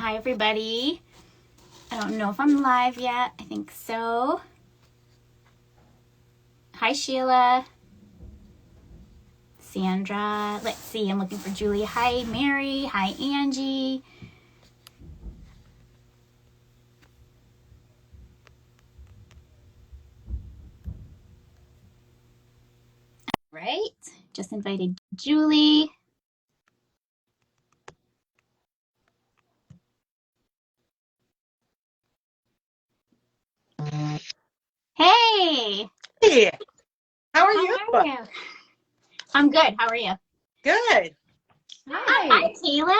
Hi, everybody. I don't know if I'm live yet. I think so. Hi, Sheila. Sandra. Let's see. I'm looking for Julie. Hi, Mary. Hi, Angie. Right. Just invited Julie. Hey. Hey, how are How you? are you? I'm good. How are you? Good. Hi, Kayla.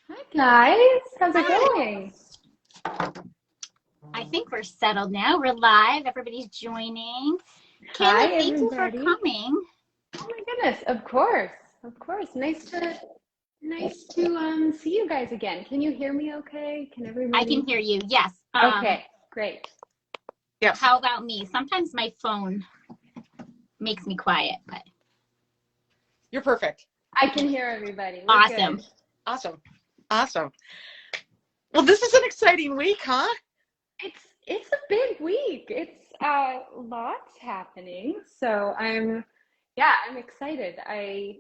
Hi guys, how's it Hi. going? I think we're settled now. We're live. Everybody's joining. Hi Kayla, thank you for everybody. coming. Oh my goodness, of course. Nice to see you guys again. Can you hear me okay? Can I can everybody? hear you. Yes. Okay, great. Yes, How about me? Sometimes my phone makes me quiet, but you're perfect. I can hear everybody. We're awesome. good. Awesome. Awesome. Well, this is an exciting week, huh? It's a big week. It's lots happening. So I'm excited. I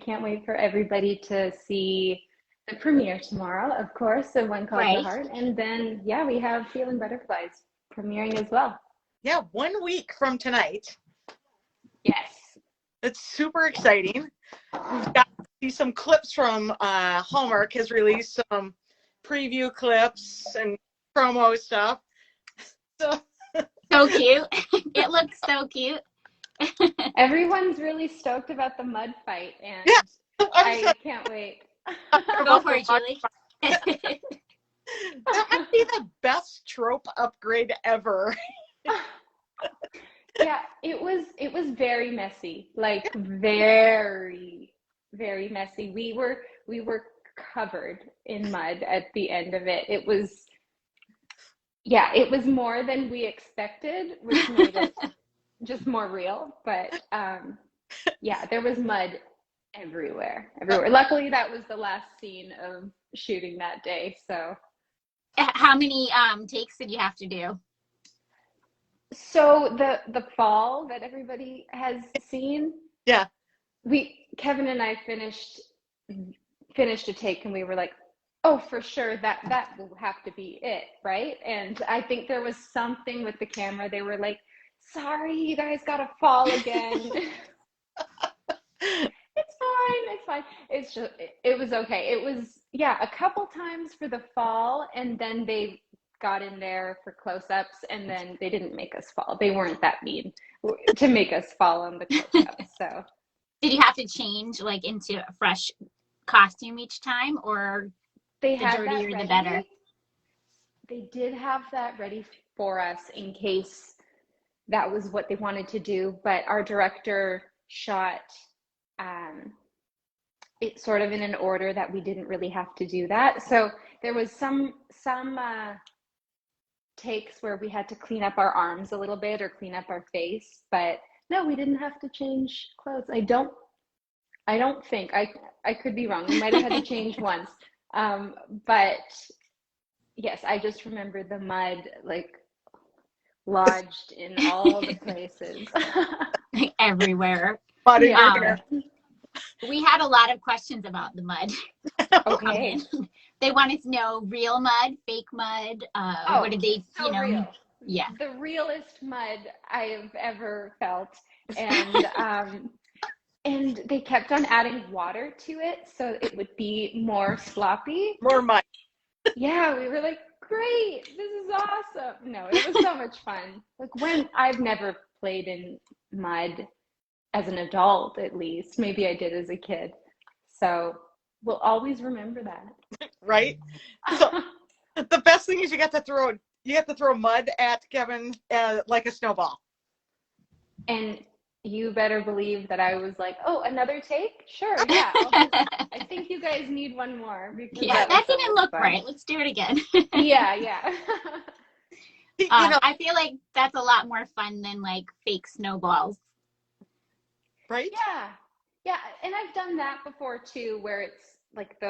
can't wait for everybody to see the premiere tomorrow, of course, of One Call to Right. Heart. And then we have Feeling Butterflies premiering as well. Yeah, 1 week from tonight. Yes. It's super exciting. We've got to see some clips from Hallmark has released some preview clips and promo stuff. So So cute. It looks so cute. Everyone's really stoked about the mud fight, and yeah, I'm I can't wait. talking Go about for the it, Julie. that might be the best trope upgrade ever. Yeah, it was very messy, like very, very messy. We were covered in mud at the end of it. It was more than we expected, which made it just more real. But there was mud everywhere, everywhere. Luckily, that was the last scene of shooting that day. How many takes did you have to do? So the fall that everybody has seen, Yeah. Kevin and I finished a take, and we were like, oh, for sure that will have to be it, right? And I think there was something with the camera. They were like, sorry, you guys gotta fall again. It's fine. It's just it was okay. It was a couple times for the fall, and then they got in there for close-ups, and then they didn't make us fall. They weren't that mean to make us fall on the close-ups. So Did you have to change like into a fresh costume each time, or they the had that dirtier the better? ready. They did have that ready for us in case that was what they wanted to do, but our director shot um, it sort of in an order that we didn't really have to do that. So there was some takes where we had to clean up our arms a little bit or clean up our face, but no, we didn't have to change clothes. I don't think. I could be wrong. We might have had to change once. But yes, I just remember the mud like lodged in all the places. Everywhere. But in your Yeah. hair. We had a lot of questions about the mud come Okay. in. They wanted to know real mud, fake mud. What Oh, did they, so real. yeah. The realest mud I have ever felt. And they kept on adding water to it so it would be more sloppy. More money. Yeah, we were like, great, this is awesome. No, it was so much fun. Like when I've never played in mud as an adult, at least. Maybe I did as a kid. So we'll always remember Right? So that. the best thing is you have to throw mud at Kevin like a snowball. And you better believe that I was like, oh, another take? Sure, yeah. I think you guys need one more because Yeah, that was that so didn't much look fun. right. Let's do it again. Yeah. I feel like that's a lot more fun than like fake snowballs. Right? Yeah. And I've done that before too, where it's like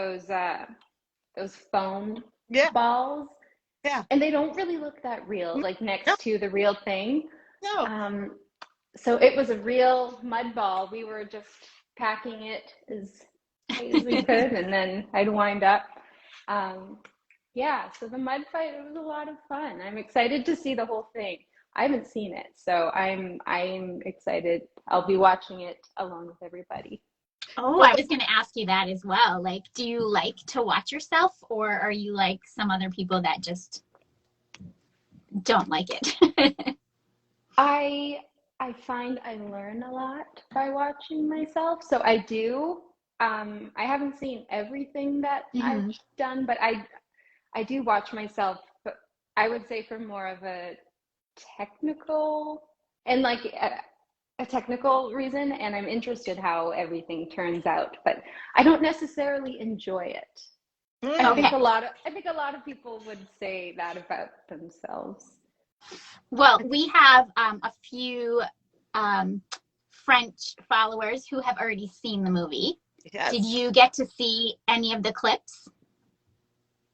those foam Yeah. balls. Yeah. And they don't really look that real, like next to the real thing. No. So it was a real mud ball. We were just packing it as tight as we could, and then I'd wind up. Yeah, so the mud fight, it was a lot of fun. I'm excited to see the whole thing. I haven't seen it, so I'm excited. I'll be watching it along with everybody. Oh, I was going to ask you that as well. Like, do you like to watch yourself, or are you like some other people that just don't like it? I find I learn a lot by watching myself. So I do. I haven't seen everything that I've done, but I do watch myself, but I would say for more of a technical and like a technical reason, and I'm interested how everything turns out, but I don't necessarily enjoy it. I think a lot of people would say that about themselves. Well, we have a few French followers who have already seen the movie. Yes. Did you get to see any of the clips?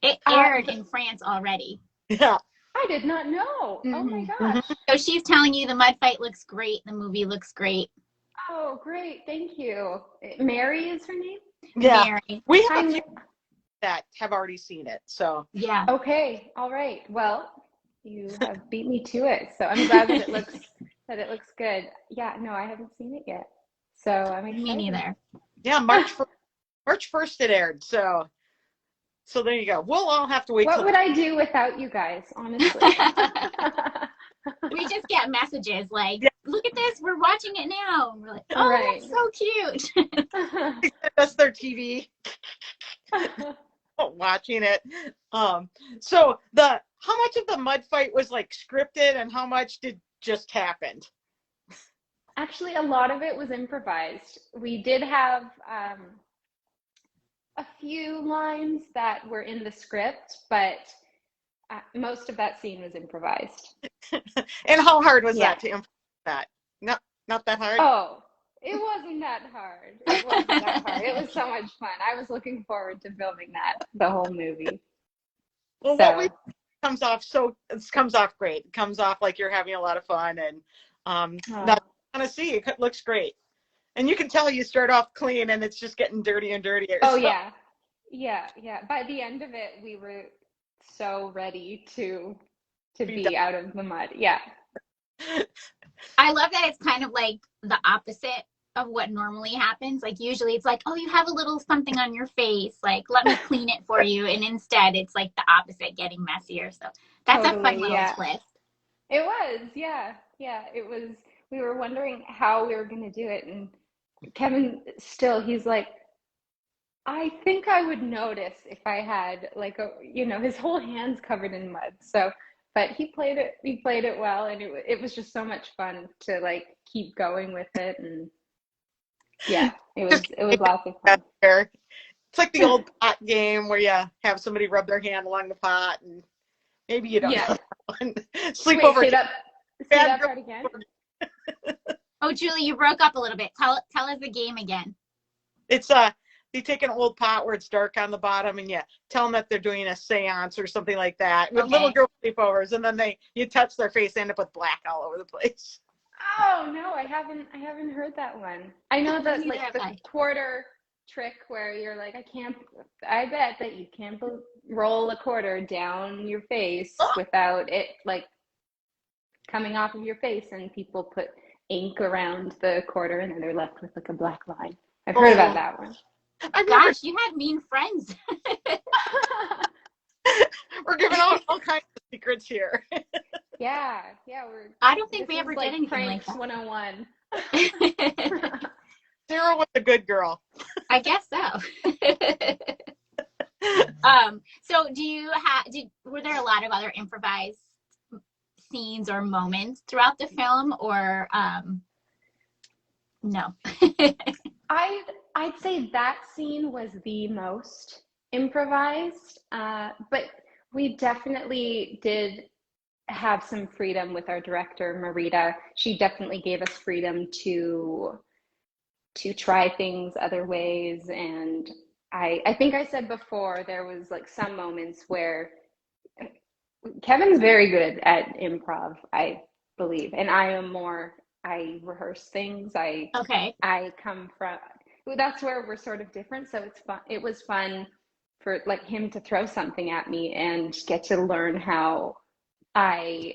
It aired in France already. Yeah. I did not know. Oh my gosh. So she's telling you the mud fight looks great. The movie looks great. Oh, great. Thank you. Mary is her name? Yeah. Mary. We have a few that have already seen it. So yeah. Okay. All right. Well, you have beat me to it. So I'm glad that it looks good. Yeah, no, I haven't seen it yet. So I'm excited. Me neither. Yeah, March 1st it aired. So there you go. We'll all have to wait. What would I do without you guys, honestly? We just get messages like, look at this, we're watching it now. And we're like, oh, right. That's so cute. That's their TV. Watching it. So how much of the mud fight was like scripted and how much did just happened? Actually, a lot of it was improvised. We did have a few lines that were in the script, but most of that scene was improvised. And how hard was that to improvise that? Not that hard? Oh, it wasn't that hard. It wasn't that hard. It was so much fun. I was looking forward to filming that, the whole movie. Well, it comes off great. It comes off like you're having a lot of fun, and that's want to see. It looks great. And you can tell you start off clean and it's just getting dirtier and dirtier. Oh, yeah. Yeah. By the end of it, we were so ready to be out of the mud. Yeah. I love that it's kind of like the opposite of what normally happens. Like usually it's like, oh, you have a little something on your face. Like, let me clean it for you. And instead it's like the opposite, getting messier. So that's a fun little twist. It was. Yeah. It was. We were wondering how we were going to do it. And Kevin he's like, I think I would notice if I had like his whole hand's covered in mud. So, but he played it well, and it was just so much fun to like keep going with it, and yeah, it was lots of fun. It's like the old pot game where you have somebody rub their hand along the pot, and maybe you don't. Yeah. Sleep over. Say that part again. Oh, Julie, you broke up a little bit. Tell us the game again. It's you take an old pot where it's dark on the bottom, and you tell them that they're doing a seance or something like that with little girl sleepovers, and then you touch their face, they end up with black all over the place. Oh no, I haven't heard that one. I know that like the quarter trick where you're like, I bet that you can't roll a quarter down your face without it like coming off of your face, and people put ink around the quarter and then they're left with like a black line. I've heard about that one. Gosh, you had mean friends. We're giving out all kinds of secrets here. Yeah. I don't think we ever did anything like that. 101. Sarah was a good girl. I guess so. So were there a lot of other improvised scenes or moments throughout the film, or no? I'd say that scene was the most improvised, but we definitely did have some freedom with our director, Marita. She definitely gave us freedom to try things other ways, and I think I said before there was like some moments where Kevin's very good at improv, I believe, and I am more. I rehearse things. Okay. I come from. That's where we're sort of different. So it's fun. It was fun for like him to throw something at me and get to learn how I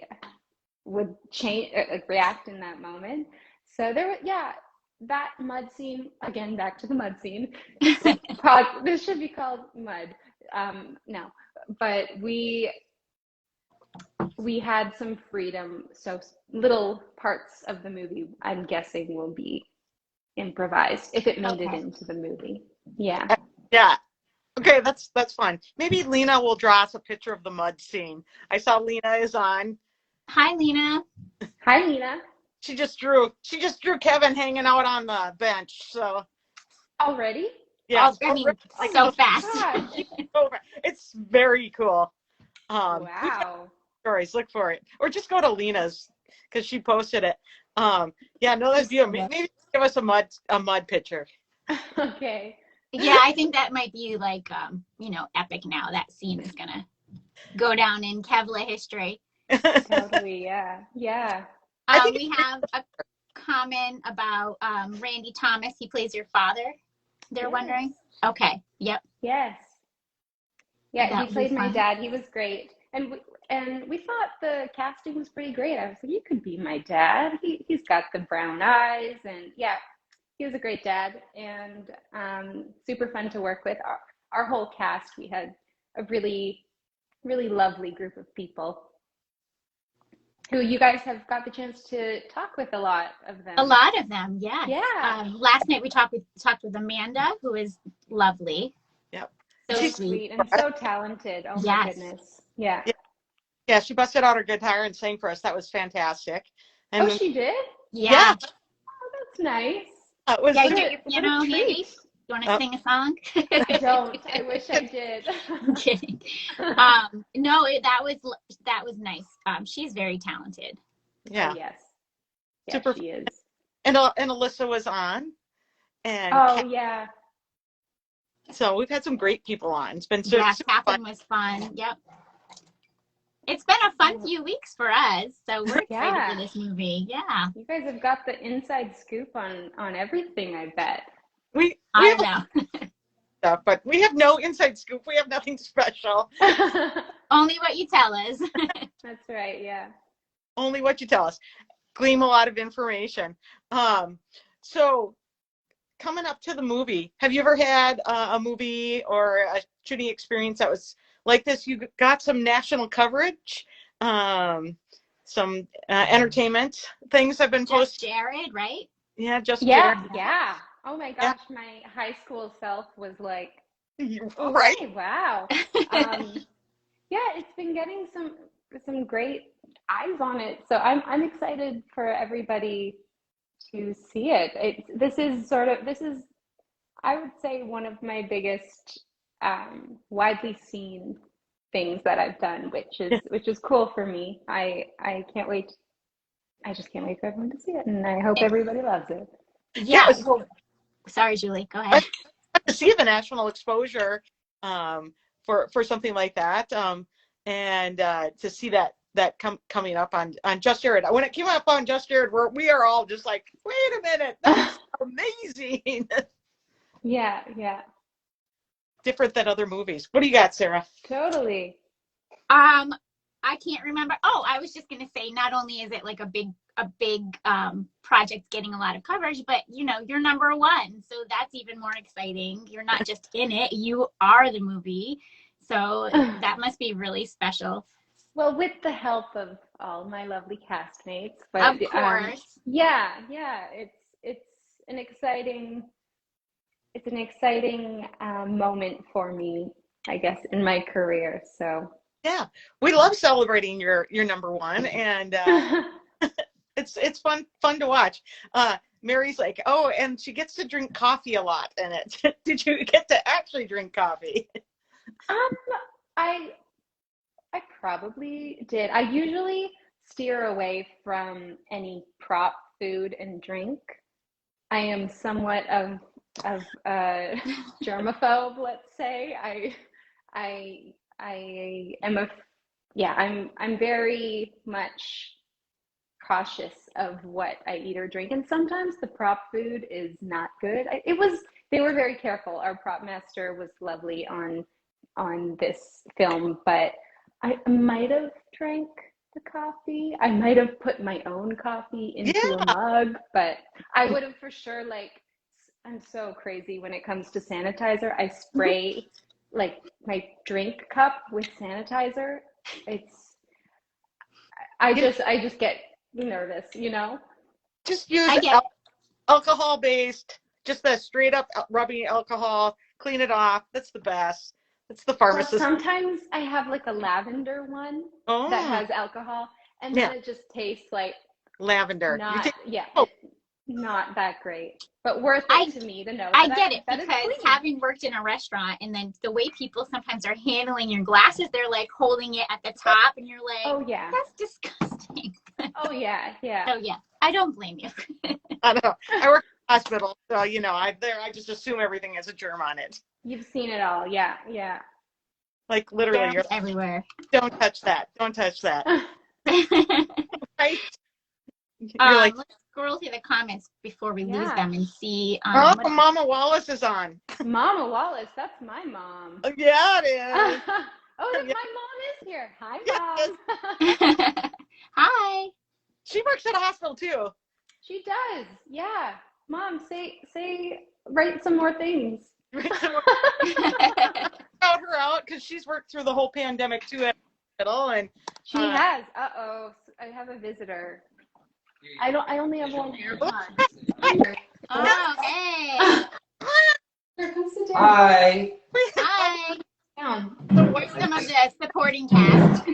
would change, like react in that moment. So yeah, that mud scene again. Back to the mud scene. This should be called Mud. No, but we had some freedom, so little parts of the movie, I'm guessing, will be improvised if it made it Okay. into the movie. Yeah. Yeah. Okay, that's fun. Maybe Lena will draw us a picture of the mud scene. I saw Lena is on. Hi, Lena. Hi, Nina. She just drew Kevin hanging out on the bench. So Already? yes, I mean, I so know. fast. Gosh. It's very cool. We've got Wow. stories. Look for it, or just go to Lena's because she posted it. Yeah, no, that's beautiful. Maybe give us a mud picture. Okay. Yeah, I think that might be like, epic now. That scene is going to go down in Kevla history. Totally. Yeah. Yeah. I think We have a comment about Randy Thomas. He plays your father. They're Yes. wondering. Okay. Yep. Yes. Yeah, he That would be played my fun. dad. He was great. And we thought the casting was pretty great. I was like, you could be my dad. He's got the brown eyes, and yeah, he was a great dad and super fun to work with. Our whole cast, we had a really, really lovely group of people who you guys have got the chance to talk with a lot of them. A lot of them, yes. Yeah. Last night we talked with Amanda, who is lovely. Yep. So She's sweet and so talented. Oh my Yes. goodness. Yeah. Yeah, she busted out her guitar and sang for us. That was fantastic. And Oh, she did? Yeah. Oh, that's nice. it was. Yeah, What you a, get your what piano a handy? treat. You want to sing a song? I don't. I wish I did. I'm kidding. No, that was nice. She's very talented. Yeah. Oh, yes. Yeah, Super. she is. And Alyssa was on, and Oh, yeah. so we've had some great people on. It's been Yeah, super Catherine fun. was fun. Yep. It's been a fun few weeks for us, so we're excited for Yeah. this movie. Yeah. You guys have got the inside scoop on everything, I bet. We I have know. stuff, but we have no inside scoop. We have nothing special. Only what you tell us. That's right, yeah. Only what you tell us. Glean a lot of information. So coming up to the movie, have you ever had a movie or a shooting experience that was like this? You got some national coverage, some entertainment things have been Just posted. Jared, right? Yeah, just Yeah, Jared. yeah. Oh my Yeah. gosh, my high school self was like, Right. okay, wow. Yeah, it's been getting some great eyes on it. So I'm excited for everybody to see it. This is I would say one of my biggest widely seen things that I've done, which is cool for me. I can't wait. I just can't wait for everyone to see it, and I hope everybody loves it. Yeah. Well, sorry, Julie. Go ahead. To see the national exposure for something like that, and to see that coming up on Just Jared. When it came up on Just Jared, we are all just like, wait a minute, that's amazing. Yeah, yeah, Different than other movies. What do you got, Sarah? totally. I can't remember. Oh, I was just gonna say, not only is it like a big project getting a lot of coverage, but you're number one, so that's even more exciting. You're not just in it; you are the movie, so that must be really special. Well, with the help of all my lovely castmates, but Of course. yeah, it's an exciting moment for me, I guess, in my career. So Yeah, we love celebrating your number one, and it's fun to watch. Mary's like, oh, and she gets to drink coffee a lot in it. Did you get to actually drink coffee? I I probably did. I usually steer away from any prop food and drink. I am somewhat of of germaphobe, let's say. I am I'm very much cautious of what I eat or drink, and sometimes the prop food is not good. They were very careful. Our prop master was lovely on this film, but I might have drank the coffee. I might have put my own coffee into a mug, but I would have for sure, like, I'm so crazy when it comes to sanitizer. I spray like my drink cup with sanitizer. I just get nervous, you know? Just use alcohol based, just the straight up rubbing alcohol, clean it off. That's the best. That's the pharmacist. Well, sometimes I have like a lavender one that has alcohol, and then it just tastes like lavender. Not that great, but worth it to me to know. I get it, because having worked in a restaurant, and then the way people sometimes are handling your glasses, they're like holding it at the top, and you're like, oh yeah, that's disgusting. Oh yeah. So yeah, I don't blame you. I know. I work in a hospital, so I just assume everything has a germ on it. You've seen it all, yeah. Like literally, you're everywhere. Don't touch that. Don't touch that. Right? Let's scroll through the comments before we lose them and see. Mama Wallace is on. Mama Wallace, that's my mom. Yeah, it is. My mom is here. Hi, Mom. Hi. She works at a hospital too. She does. Yeah. Mom, write some more things. Shout her out because she's worked through the whole pandemic too at the hospital, and she has. I have a visitor. I only have one here. Oh, hey. Here, come sit down. Hi. Hi. Where's some of the supporting cast?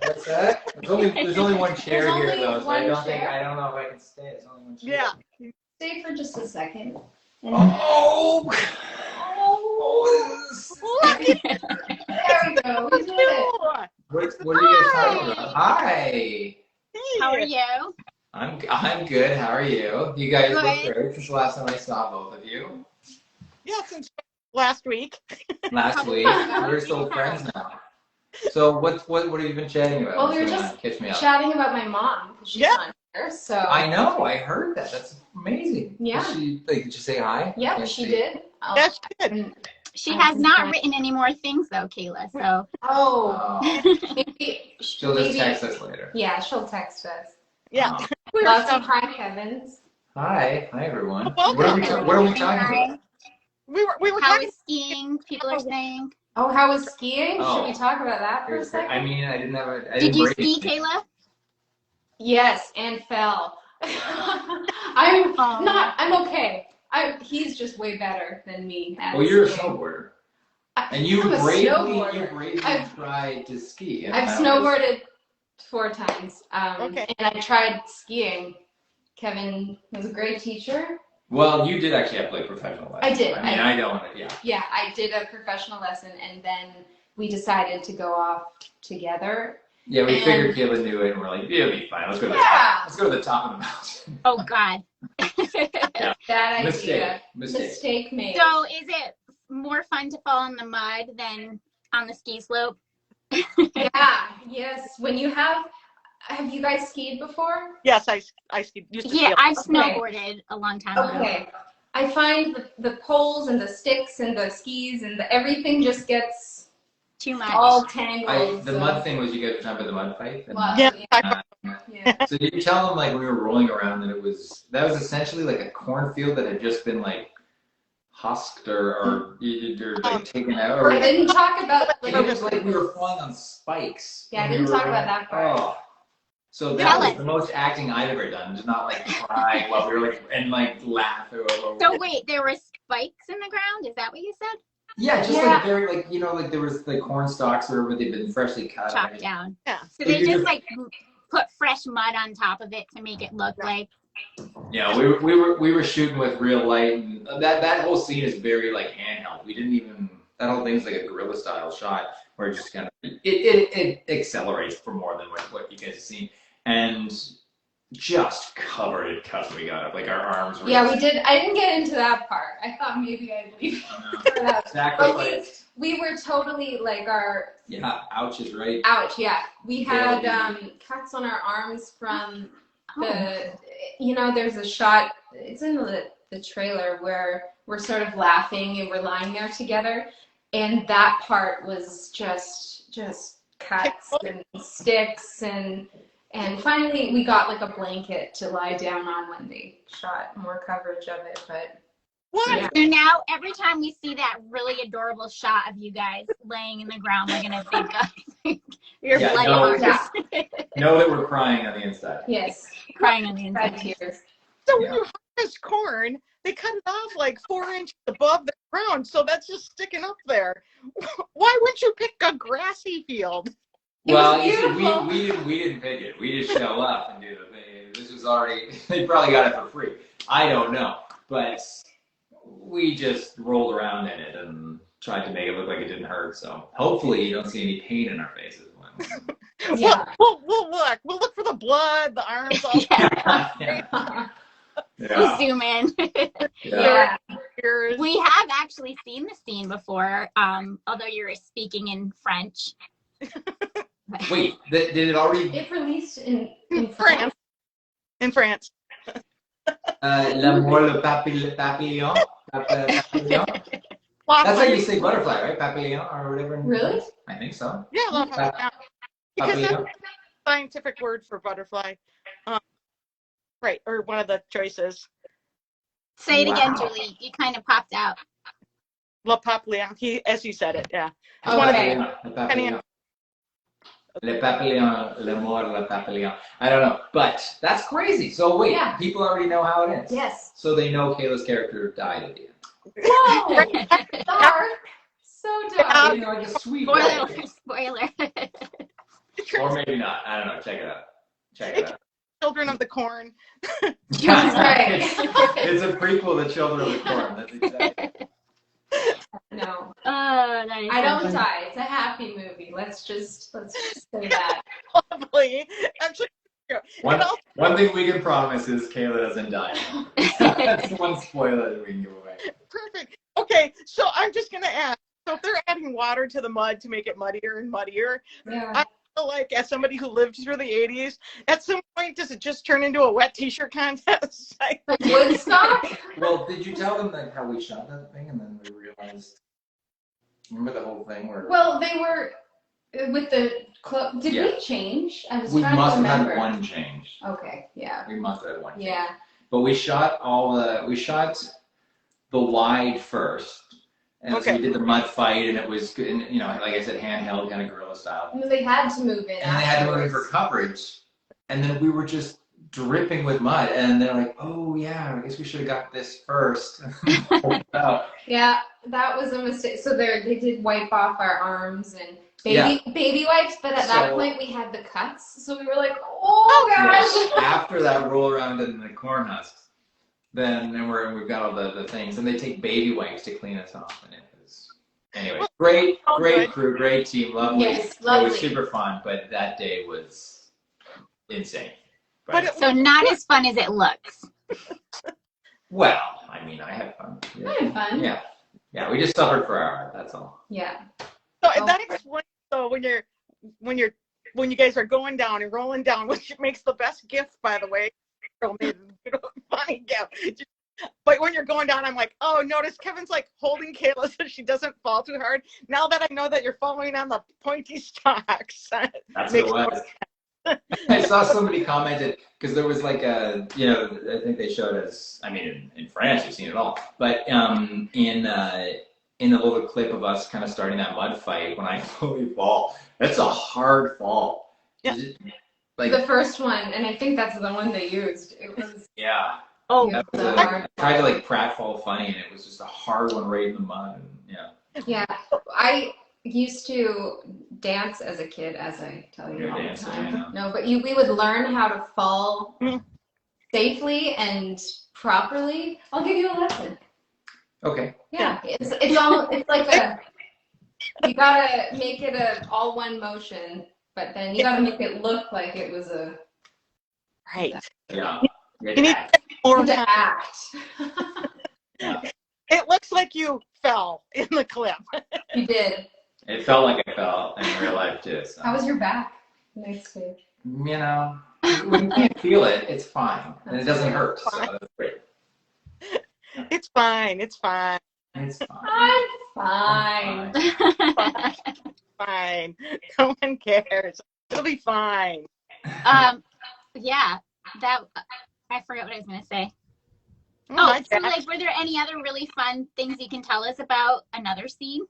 What's that? There's only one chair here though, so I don't know if I can stay. There's only one chair. Yeah. Stay for just a second. Oh, there we go. We did it. What are you guys talking about? Hi. How are you? I'm good. How are you? You guys look great. Since the last time I saw both of you. Yeah, since last week. Last week. We're still friends now. So what have you been chatting about? Well, we were just chatting about my mom because she's not here. So I know. I heard that. That's amazing. Yeah. Did you say hi? Yeah, she did. Yes, she did. She has not written any more things though, Kayla. So. Maybe she'll just text us later. Yeah, she'll text us. Yeah. Lots of hi, Kevin's. Hi everyone. What are we talking about? We were how talking. Is skiing? People are saying. Oh, how was skiing? Should we talk about that for a second? I mean, I didn't have a. Did you ski, Kayla? Yes, and fell. I'm okay. He's just way better than me. Well, you're a snowboarder. And you bravely tried to ski. I've snowboarded 4 times. And I tried skiing. Kevin was a great teacher. Well, you did actually have to play professional lesson. I did. I mean, I don't. Yeah, I did a professional lesson, and then we decided to go off together. Yeah, we figured Kayla knew it, and we're like, it'll be fine. Let's go to the top. Let's go to the top of the mountain. Oh God. Bad idea. Mistake made. So, is it more fun to fall in the mud than on the ski slope? Yes. When you have you guys skied before? Yes, I skied. I've snowboarded a long time ago. Okay. I find the poles and the sticks and the skis and everything just gets too much. All tangled. The mud thing was you guys were talking about the mud fight? Yeah. So did you tell them like we were rolling around that that was essentially like a cornfield that had just been like husked or like taken out? Or, I didn't talk about it was like we were falling on spikes. Yeah, I didn't talk about that part. Oh. So that was the most acting I've ever done. Just not like cry while we were like and like laugh. So wait, there were spikes in the ground? Is that what you said? Yeah, just like very like like there was like corn stalks or whatever they've been freshly cut. Chopped down. Yeah. So they just like put fresh mud on top of it to make it look like. Yeah, we were shooting with real light, and that whole scene is very like handheld. We didn't even that whole thing's like a guerrilla style shot where it just kind of it accelerates for more than what you guys have seen. And just covered in cuts. We got up, like our arms were. Yeah, we did. I didn't get into that part. I thought maybe I'd leave for that. Sacrifice. We were totally like our. Yeah, ouch is right. Ouch, yeah. We had cuts on our arms from the, there's a shot, it's in the trailer where we're sort of laughing and we're lying there together. And that part was just cuts and sticks and finally we got like a blanket to lie down on when they shot more coverage of it, but what? Yeah. So now every time we see that really adorable shot of you guys laying in the ground, we're gonna think of your bloody arms. Know that we're crying on the inside. Yes, crying on the inside. Tears. So when you harvest corn, they cut it off like 4 inches above the ground, so that's just sticking up there. Why wouldn't you pick a grassy field? Well, you see, we didn't pick it. We just show up and do the thing. This was already. They probably got it for free. I don't know, but we just rolled around in it and tried to make it look like it didn't hurt. So hopefully you don't see any pain in our faces. Yeah. We'll look. We'll look for the blood, the arms. All Yeah. We'll zoom in. Yeah. We have actually seen the scene before, although you're speaking in French. Wait, did it already? It released in France. In France. L'amour, le papillon. Papillon. That's how you say butterfly, right? Papillon or whatever. Really? I think so. Yeah, papillon. Because that's the scientific word for butterfly. Right, or one of the choices. Say it again, Julie. You kind of popped out. Le papillon. As you said it, yeah. Okay. Le papillon. Le papillon, l'amour, le papillon. I don't know, but that's crazy. So wait, people already know how it ends. Yes. So they know Kayla's character died at the end. Whoa! Dark. So dark. You know, just sweet. Spoiler. Or maybe not. I don't know. Check it out. Children of the Corn. That's right. It's a prequel to Children of the Corn. That's exactly. No. I don't die. It's a happy movie. Let's just say that. Probably. Actually, one thing we can promise is Kayla doesn't die. That's one spoiler that we can give away. Perfect. Okay, so I'm just gonna ask. So if they're adding water to the mud to make it muddier and muddier, I feel like as somebody who lived through the '80s, at some point does it just turn into a wet T-shirt contest? Like Woodstock? Well, did you tell them like how we shot that thing, and then we realized? Remember the whole thing where? Well, they were with the clothes. Did we change? I was we trying must to remember. have had one change. Okay, yeah. We must have had one change. Yeah. But we shot the wide first. And so we did the mud fight, and it was, like I said, handheld, kind of guerrilla style. And they had to move in. And they had to move in for coverage. And then we were just dripping with mud. And they're like, oh, yeah, I guess we should have got this first. Yeah, that was a mistake. So they did wipe off our arms and baby wipes, but at that point we had the cuts. So we were like, oh, gosh. After that roll around in the corn husks. Then we've got all the things, and they take baby wipes to clean us off. And it was, anyway, great crew, great team, lovely. Yes, lovely. It was super fun, but that day was insane. So not as fun as it looks. Well, I mean, I had fun. I had fun. Yeah, we just suffered for our art. That's all. Yeah. So that explains. So when you guys are going down and rolling down, which makes the best gift, by the way. Funny gift. But when you're going down, I'm like, oh, notice Kevin's like holding Kayla so she doesn't fall too hard. Now that I know that you're following on the pointy stalks. That's what it was. I saw somebody commented, because there was like I think they showed us, I mean, in France, you've seen it all. But in the little clip of us kind of starting that mud fight, when I fully fall, that's a hard fall. Yeah. Like, the first one, and I think that's the one they used. It was Oh, I tried to like pratfall funny, and it was just a hard one right in the mud. And, yeah. I used to dance as a kid, as I tell you You're all dancing, the time. I know. No, but we would learn how to fall safely and properly. I'll give you a lesson. Okay. Yeah, it's like you gotta make it all one motion, but then you gotta make it look like it was a. Right. Yeah. You need to get more To time. act. Yeah. It looks like you fell in the clip. You did. It felt like I fell in real life too. So. How was your back? Nice too. You know, when you can't feel it, it's fine, and it doesn't hurt. So that's great. It's fine. It's fine. It's fine. I'm fine. Fine. No one cares. It'll be fine. Yeah, that I forgot what I was gonna say. Oh, Oh, my so gosh. like, were there any other really fun things you can tell us about another scene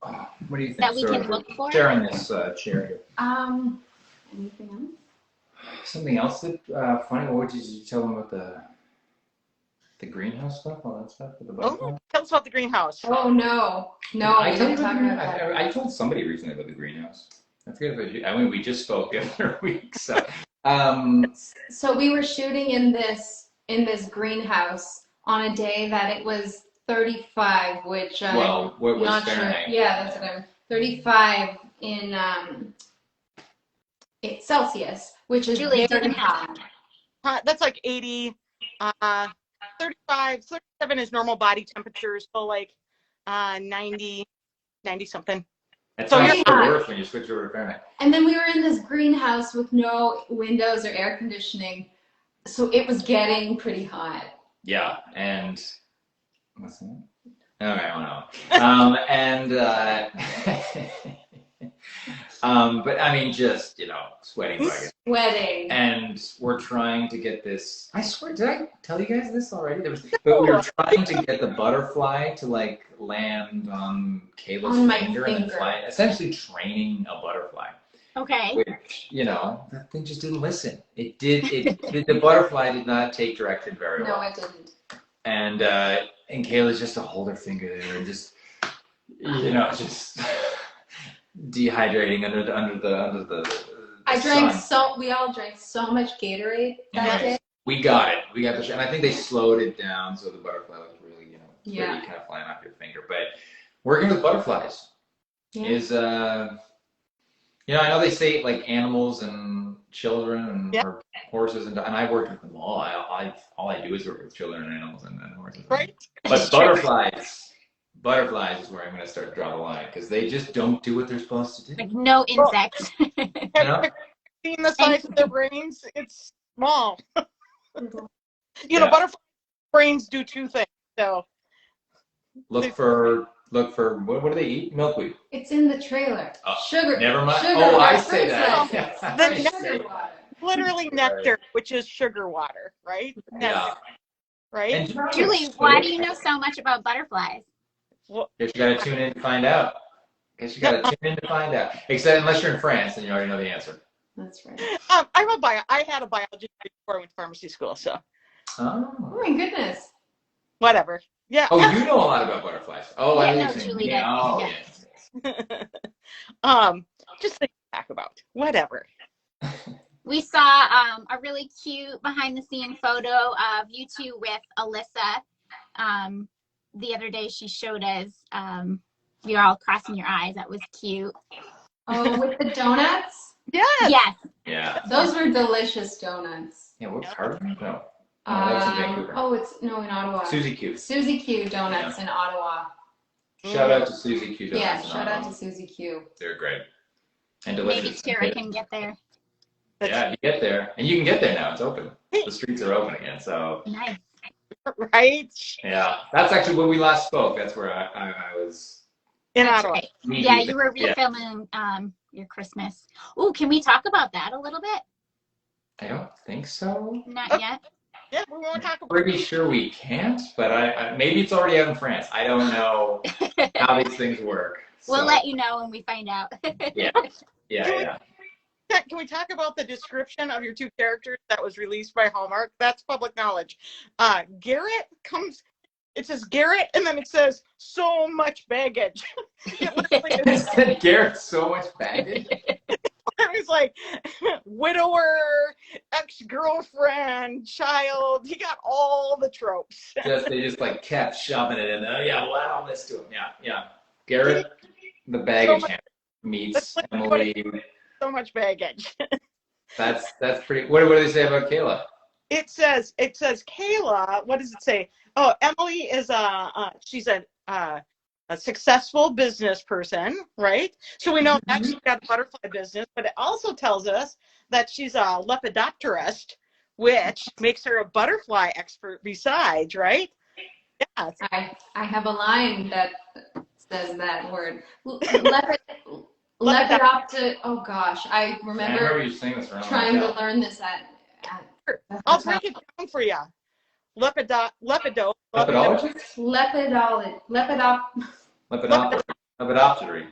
What do you think? that we can look for? Sharing this chair here. Anything else? Something else that funny. What did you tell them about the greenhouse stuff? All that stuff with the butterfly? Oh, tell us about the greenhouse. Oh no, no, I we told you didn't about talk the about that. I told somebody recently about the greenhouse. I forget if I mean, we just spoke the other week. So, So we were shooting in this greenhouse on a day that it was 35, which well, what I'm was not sure. Fahrenheit? Yeah, that's what I'm 35 in it's Celsius, which is Julie, very didn't hot. That's like 80. 35, 37 is normal body temperature. So like 90 something. That's So so you're much worse when you switch over to Fahrenheit. And then we were in this greenhouse with no windows or air conditioning, so it was getting pretty hot. Yeah, and what's that? Okay, I don't know. But I mean, just sweating buckets. Sweating. And we're trying to get this. I swear, did I tell you guys this already? But we were trying to get the butterfly to like land on Kayla's On my finger and then finger. fly, essentially training a butterfly. Okay. Which that thing just didn't listen. The butterfly did not take direction very well. No, it didn't. And Kayla's just to hold her finger there and just just dehydrating under the We all drank so much Gatorade that day. We got it. We got the and I think they slowed it down so the butterfly was really, Yeah. really kind of flying off your finger. But working with butterflies is I know they say like animals and children and or horses and I worked with them all. All I do is work with children and animals and horses. Right. But butterflies is where I'm going to start to draw the line because they just don't do what they're supposed to do. Like no insects. Have you seen the size of their brains? It's small. Butterfly brains do two things. So Look for what do they eat? Milkweed. It's in the trailer. Oh, Sugar. Never mind. Sugar. Oh, I Fruit say that. cells. Yeah. The I nectar. say- water. literally nectar, which is sugar water, right? Yeah. Right? And Julie, why do you know so much about butterflies? Well, Guess you got to tune in to find out. Except unless you're in France, then you already know the answer. That's right. I had a biology degree before I went to pharmacy school, so Oh Oh. my goodness. whatever. Yeah. Oh, you know a lot about butterflies. Oh, Yeah, I no, think Julie yeah. does. Oh, Yeah. yes. Just things to talk about. Whatever. We saw a really cute behind the scene photo of you two with Alyssa. The other day she showed us you're all crossing your eyes. That was cute. Oh, with the donuts? Yes. Yes. Yeah. Those were delicious donuts. Yeah. What's Harvard? No. That's in Vancouver. In Ottawa. Susie Q. Susie Q donuts in Ottawa. Shout out to Susie Q. Donuts Yeah, in shout out Ottawa. to Susie Q. They're great and Maybe delicious. Tara can get there. Yeah, you get there, and you can get there now. It's open. The streets are open again. So Nice. Right? yeah, that's actually when we last spoke. That's where I was. In That's Ottawa. right. Yeah, you were refilming your Christmas. Oh, can we talk about that a little bit? I don't think so. Not yet. Yeah, we won't talk about Pretty sure we can't, but I maybe it's already out in France. I don't know how these things work. We'll so, let you know when we find out. Yeah. Can we talk about the description of your two characters that was released by Hallmark? That's public knowledge. Garrett it says Garrett, and then it says so much baggage. It literally is. Garrett's so much baggage. It's like widower, ex-girlfriend, child. He got all the tropes. They just like kept shoving it in there. Yeah, we'll add all this to him. Yeah. Garrett, the baggage hammer, meets Emily. So much baggage. That's pretty. What do they say about Kayla? It says Kayla. What does it say? Oh, Emily is she's a successful business person, right? So we know that she's got a butterfly business, but it also tells us that she's a lepidopterist, which makes her a butterfly expert besides, right? Yeah. I have a line that says that word. Lepidopter. Oh gosh, I remember you saying this around trying to learn this at I'll break it down for you. Lepidopterist. Lepidologist? Lepidoptery.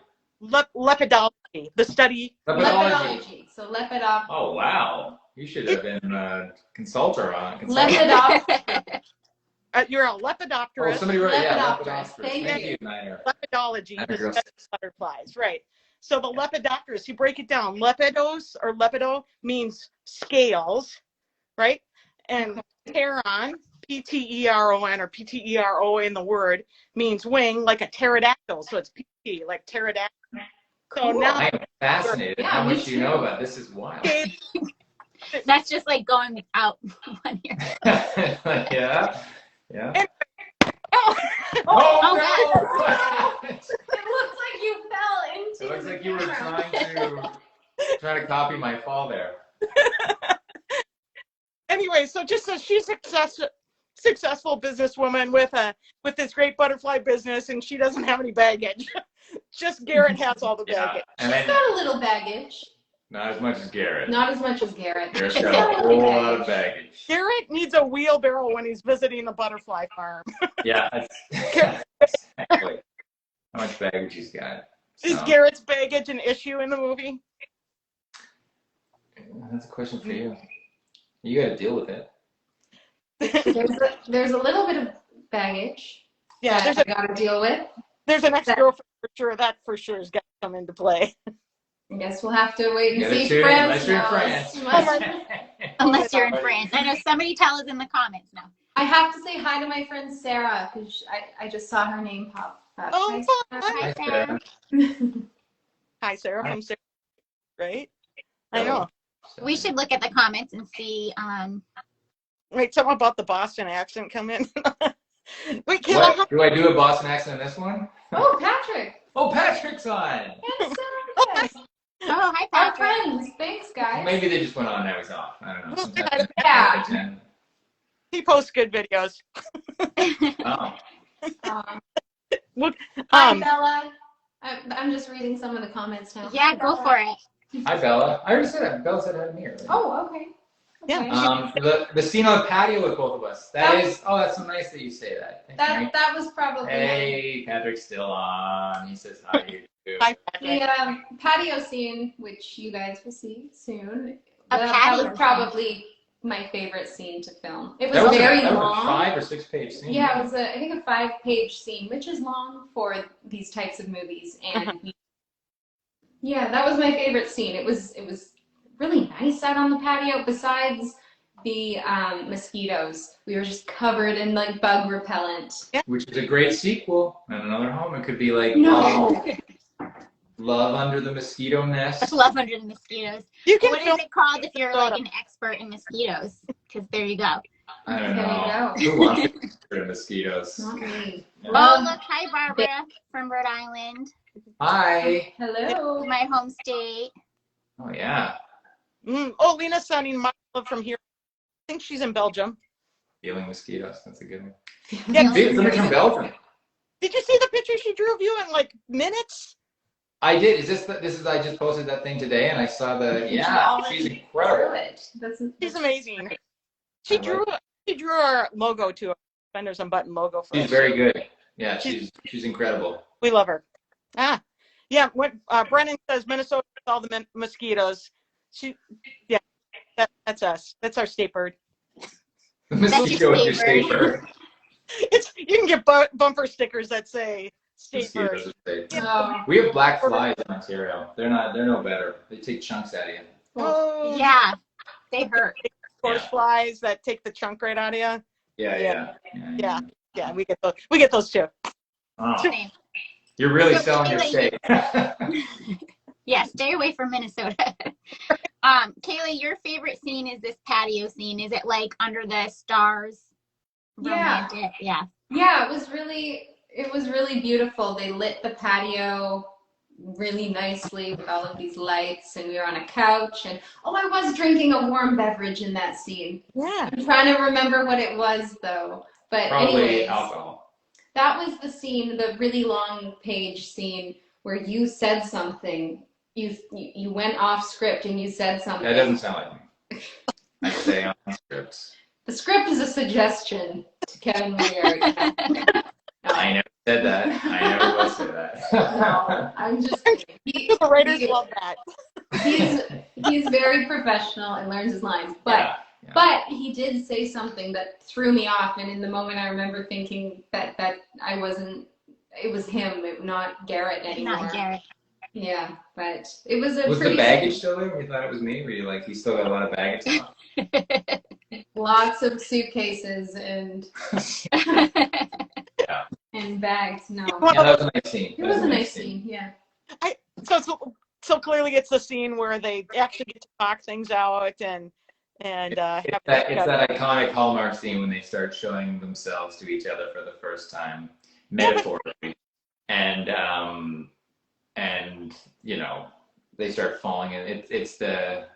Lepidology, the study. Lepidology. So lepidop. Oh wow, you should have been a consultant. Lepidopterist. You're a lepidopterist. Oh, somebody wrote Lepidopterist. Thank you, Niner. Lepidology, the study of butterflies, right? So the lepidopterist, you break it down. Lepidos or lepido means scales, right? And pteron, P-T-E-R-O-N or P-T-E-R-O in the word means wing, like a pterodactyl. So it's P, like pterodactyl. So Cool. now I am fascinated. How much you know about this is wild. That's just like going without one ear. Yeah. oh, Oh, no. It looks like you fell into. It looks like you were trying to copy my fall there. Anyway, so just so she's successful businesswoman with this great butterfly business, and she doesn't have any baggage. Just Garrett has all the baggage. She's got a little baggage. Not as much as Garrett. Not as much as Garrett. Garrett's got a whole lot of baggage. Garrett needs a wheelbarrow when he's visiting the butterfly farm. Yeah, exactly. How much baggage he's got. So. Is Garrett's baggage an issue in the movie? That's a question for you. You got to deal with it. There's a little bit of baggage. Yeah, that I got to deal with. There's an ex-girlfriend for sure. That for sure has got to come into play. I guess we'll have to wait and see. Unless you're in France. Unless you're in France. I know somebody tell us in the comments now. I have to say hi to my friend Sarah because I just saw her name pop up. Oh, Hi, Sarah. Hi, Sarah from Sarah. Right? I know. We should look at the comments and see. Wait, something about the Boston accent come in. Wait, Kayla, do I do a Boston accent in this one? Oh, Patrick. Oh, Patrick's on. Yes. Oh, hi, Our Patrick. friends. Thanks, guys. Well, maybe they just went on. Now he's off. I don't know. Sometimes Yeah. he posts good videos. Oh. Look, Hi, Bella. I'm just reading some of the comments now. Yeah, go for it. Hi, Bella. I already said that. Bella said hi to me earlier. Oh, okay. Yeah. The scene on the patio with both of us. That's so nice that you say that. Thanks, That was probably Hey, Patrick's still on. He says hi to you too. hi, Patrick. the patio scene, which you guys will see soon. A That patio was probably my favorite scene to film. It was That was very a long. 5 or 6 page scene. Yeah, it was I think a 5-page scene, which is long for these types of movies. And yeah, that was my favorite scene. It was really nice out on the patio. Besides the mosquitoes, we were just covered in like bug repellent. Which is a great sequel. And Another Home. It could be like Love Under the Mosquito Nest. Love Under the Mosquitoes. What is it called if you're like an expert in mosquitoes? Because there you go. I don't There know. you Who wants to be mosquitoes? Not me. Oh, look. Hi, Barbara from Rhode Island. Hi. Hello. My home state. Oh yeah. Oh, Lena's sending my love from here. I think she's in Belgium. Feeling mosquitoes. That's a good one. Yeah, Somebody from Belgium. did you see the picture she drew of you in like minutes? I did. I just posted that thing today, and I saw she's incredible. She's amazing. She drew our logo to our Fenders Unbuttoned logo for us. She's very good. Yeah, she's incredible. We love her. Yeah. When Brennan says Minnesota with all the mosquitoes, that's us. That's our state bird. The mosquito is your state bird. You can get bumper stickers that say state bird. We have black flies in Ontario. They're no better. They take chunks out of you. Oh, Yeah, they hurt. Horse flies that take the chunk right out of you. Yeah. We get those too. Oh. Same. You're really selling your state. Yeah, stay away from Minnesota. Kayla, your favorite scene is this patio scene. Is it like under the stars? Romantic? Yeah. Yeah, it was really beautiful. They lit the patio really nicely with all of these lights, and we were on a couch, and I was drinking a warm beverage in that scene. Yeah. I'm trying to remember what it was though. But Probably anyways, alcohol. that was the scene, the really long page scene where you said something. You went off script and you said something. That doesn't sound like me. I say on scripts. The script is a suggestion to Kevin McGarry. I never said that. I never will say that. No, I'm just kidding. The writers love that. He's very professional and learns his lines. But but he did say something that threw me off, and in the moment I remember thinking that I wasn't. It was him, not Garrett anymore. Not Garrett. Yeah, but it was a Was pretty. the baggage still there? You thought it was me? Were you like, he still got a lot of baggage? Lots of suitcases and Yeah. and bags. No, Yeah, that was a nice scene. it was a nice scene. Yeah. So clearly it's the scene where they actually get to talk things out and It's that iconic Hallmark scene when they start showing themselves to each other for the first time, metaphorically, and you know, they start falling in. It's not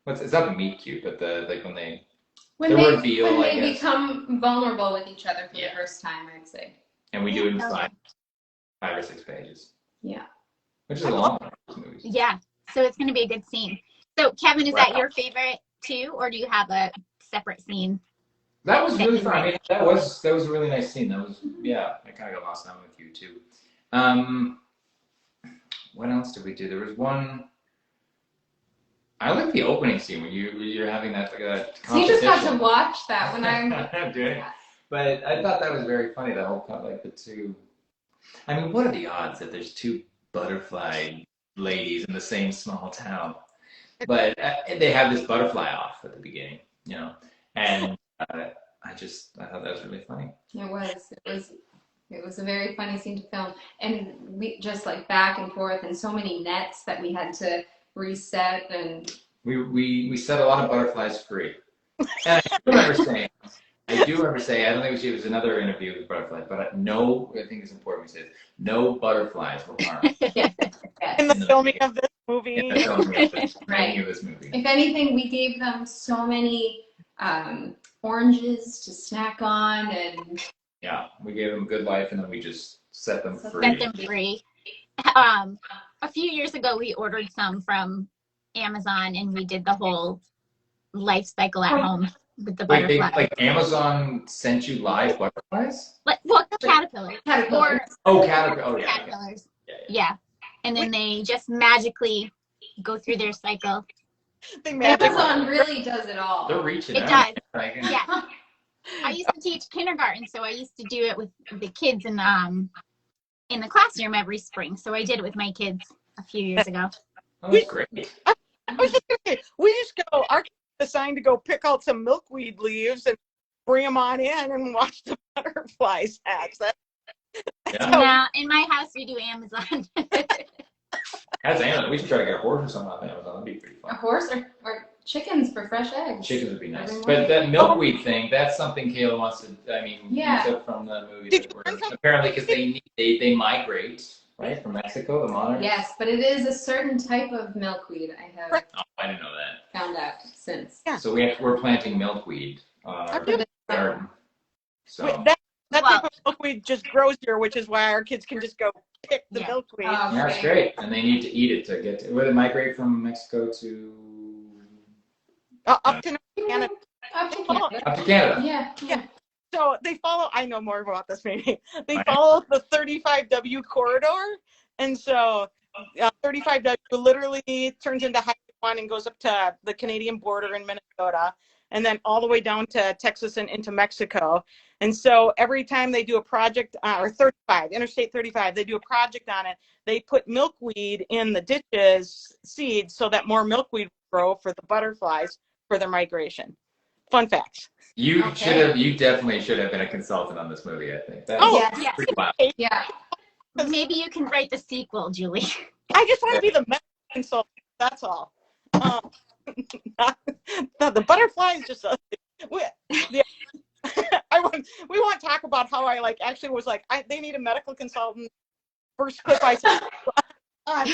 the meet cute, but when they reveal, when I they guess. become vulnerable with each other for the first time, I'd say. And we do it in 5 or 6 pages. Yeah. Which is a long one for movies. Yeah. So it's going to be a good scene. So Kevin, is that your favorite too, or do you have a separate scene? That was really fun. I mean, that was a really nice scene. I kind of got lost on with you too. What else did we do? There was one. I like the opening scene when you're having that competition. So you just got to watch that when I'm doing it. But I thought that was very funny. That whole like the two. I mean, what are the odds that there's 2 butterfly ladies in the same small town? But they have this butterfly off at the beginning, you know, and I thought that was really funny. It was a very funny scene to film, and we just like back and forth, and so many nets that we had to reset, and we set a lot of butterflies free. And I do remember saying, I don't think it was another interview with butterflies, but I think it's important we say this, no butterflies were harmed. in the filming of this movie. In the filming of this movie. If anything, we gave them so many oranges to snack on, and we gave them a good life, and then we just set them free. Set them free. A few years ago, we ordered some from Amazon, and we did the whole life cycle at home with the butterflies. Like Amazon sent you live butterflies? Caterpillars. Caterpillars. Caterpillars. Yeah. And then they just magically go through their cycle. Amazon really does it all. They're reaching It out. does. Yeah. I used to teach kindergarten, so I used to do it with the kids in the classroom every spring. So I did it with my kids a few years ago. Oh, that's great. I was just going to say, we just go, our kids assigned to go pick out some milkweed leaves and bring them on in and watch the butterflies hatch. Now, in my house, we do Amazon. That's Amazon. We should try to get a horse or something off Amazon. That'd be pretty fun. A horse or chickens for fresh eggs. Chickens would be nice. But that milkweed thing, that's something Kayla wants to, use up from the movie. Apparently, because they migrate, right, from Mexico, the monarchs? Yes, but it is a certain type of milkweed, I have I didn't know that. found out since. Yeah. So we're planting milkweed on our garden. So that type of milkweed just grows here, which is why our kids can just go pick the milkweed. Oh, yeah, that's great. And they need to eat it to get to, where they migrate from Mexico to up to Canada. Up to Canada. Up to Canada. Yeah. So they follow, I know more about this maybe. They follow the 35W corridor. And so 35W literally turns into Highway 1 and goes up to the Canadian border in Minnesota, and then all the way down to Texas and into Mexico. And so every time they do a project, or Interstate 35, they do a project on it, they put milkweed in the ditches, seeds, so that more milkweed will grow for the butterflies for their migration. Fun facts. You definitely should have been a consultant on this movie, I think. Yes. Pretty wild. Yeah. Maybe you can write the sequel, Julie. I just want to be the medical consultant, that's all. The butterfly is just we, the, we won't talk about how I like actually was like they need a medical consultant. First clip I said on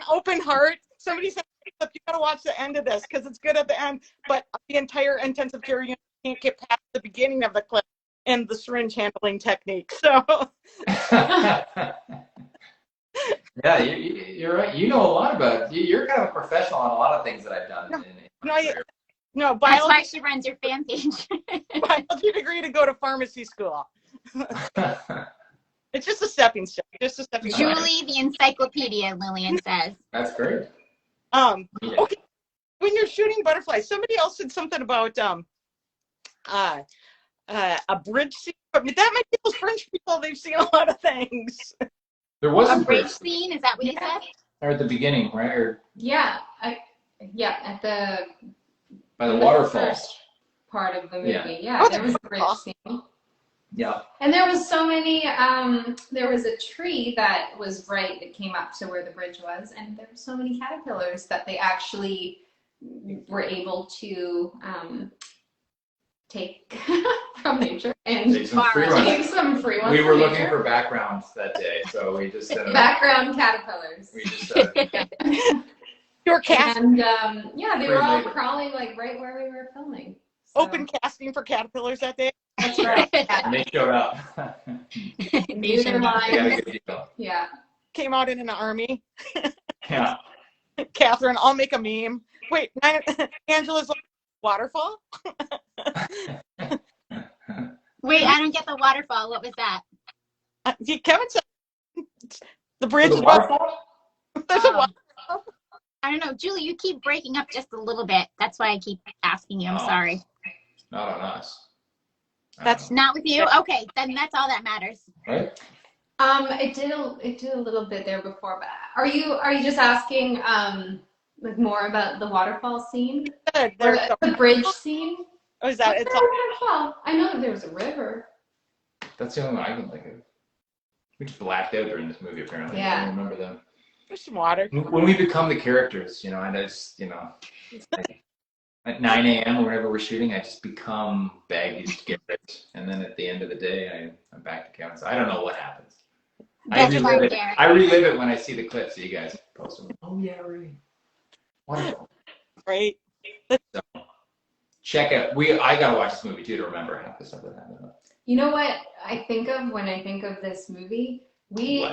open heart. Somebody said you gotta watch the end of this because it's good at the end, but the entire intensive care unit can't get past the beginning of the clip and the syringe handling technique. So yeah, you're right. You know a lot about it. You're kind of a professional on a lot of things that I've done. No, that's why she runs your fan page. Biology degree to go to pharmacy school. It's just a stepping stone. Just a stepping stone. Julie, the encyclopedia, Lillian says. That's great. Okay. When you're shooting butterflies, somebody else said something about a bridge scene. But that might be those French people. They've seen a lot of things. There was a bridge scene. Is that what you said? Or at the beginning, right? Or at the by the waterfall first part of the movie. Yeah, there was a bridge scene. Yeah. And there was so many, there was a tree that was right that came up to where the bridge was, and there were so many caterpillars that they actually were able to take from nature and take some free ones. We were looking for backgrounds that day, so we just background caterpillars. We just your cast and they were all crawling like right where we were filming. So. Open casting for caterpillars that day. That's right. And they showed up. Yeah. Came out in an army. Yeah. Catherine, I'll make a meme. Wait, Angela's like, waterfall? Wait, I don't get the waterfall. What was that? Kevin said the bridge is waterfall. There's a waterfall. I don't know. Julie, you keep breaking up just a little bit. That's why I keep asking you. I'm sorry. Not on us. That's not with you? Okay, then that's all that matters. Right? It did a little bit there before, but are you just asking like more about the waterfall scene? The bridge scene? Oh, is that it's a waterfall? I know that there was a river. That's the only one I can think of. We just blacked out during this movie apparently. Yeah. I don't remember them. There's some water. When we become the characters, and I just, at 9 a.m. or whenever we're shooting, I just become Baggy's Garrett. And then at the end of the day, I'm back to Kevin. So I don't know what happens. I relive it when I see the clips that you guys post them. Oh, yeah, right. Wonderful. Right. So, check out. I got to watch this movie, too, to remember half the stuff that happened. You know what I think of when I think of this movie? We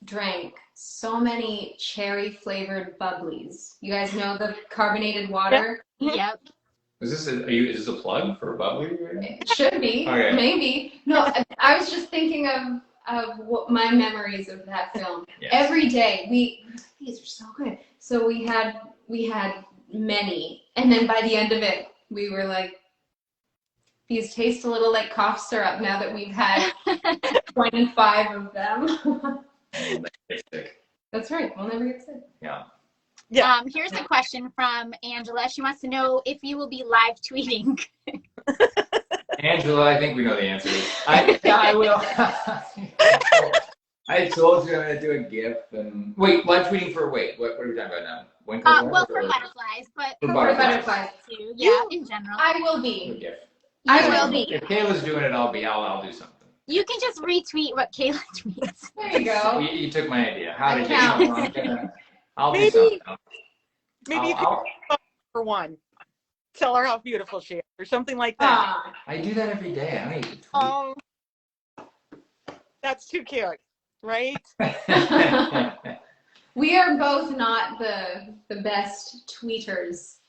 drank so many cherry-flavored bubblies. You guys know the carbonated water? Yep. Is this a plug for a bubbly? It should be. Okay. Maybe. No, I was just thinking of what my memories of that film. Yes. Every day these are so good. So we had many, and then by the end of it, we were like, these taste a little like cough syrup now that we've had 25 of them. That's right. We'll never get sick. Yeah. Yeah. Here's a question from Angela. She wants to know if you will be live tweeting. Angela, I think we know the answer. I will. I told you I'm going to do a GIF and wait. Live tweeting for what are we talking about now? Well, for butterflies, but for butterflies too. Yeah, in general. I will be. I will be. If Kayla's doing it, I'll do something. You can just retweet what Kayla tweets. There you go. You took my idea. How did you? I'll do something. Maybe you can for one. Tell her how beautiful she is, or something like that. I do that every day. I don't even tweet. Oh, that's too cute, right? We are both not the best tweeters.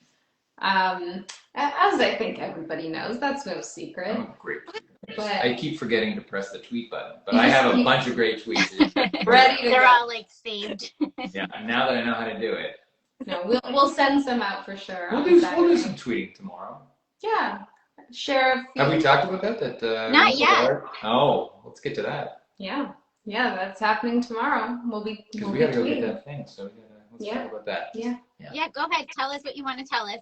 As I think everybody knows, that's no secret. I'm a great tweeter. I keep forgetting to press the tweet button, but I have a bunch of great tweets. Ready to They're go. all like saved. Yeah, now that I know how to do it. No, we'll send some out for sure. We'll do some tweeting tomorrow. Yeah, share a few. Have we talked about that? Not yet. Oh, let's get to that. Yeah, that's happening tomorrow. Because we gotta go get that thing, so let's talk about that. Yeah, go ahead. Tell us what you want to tell us.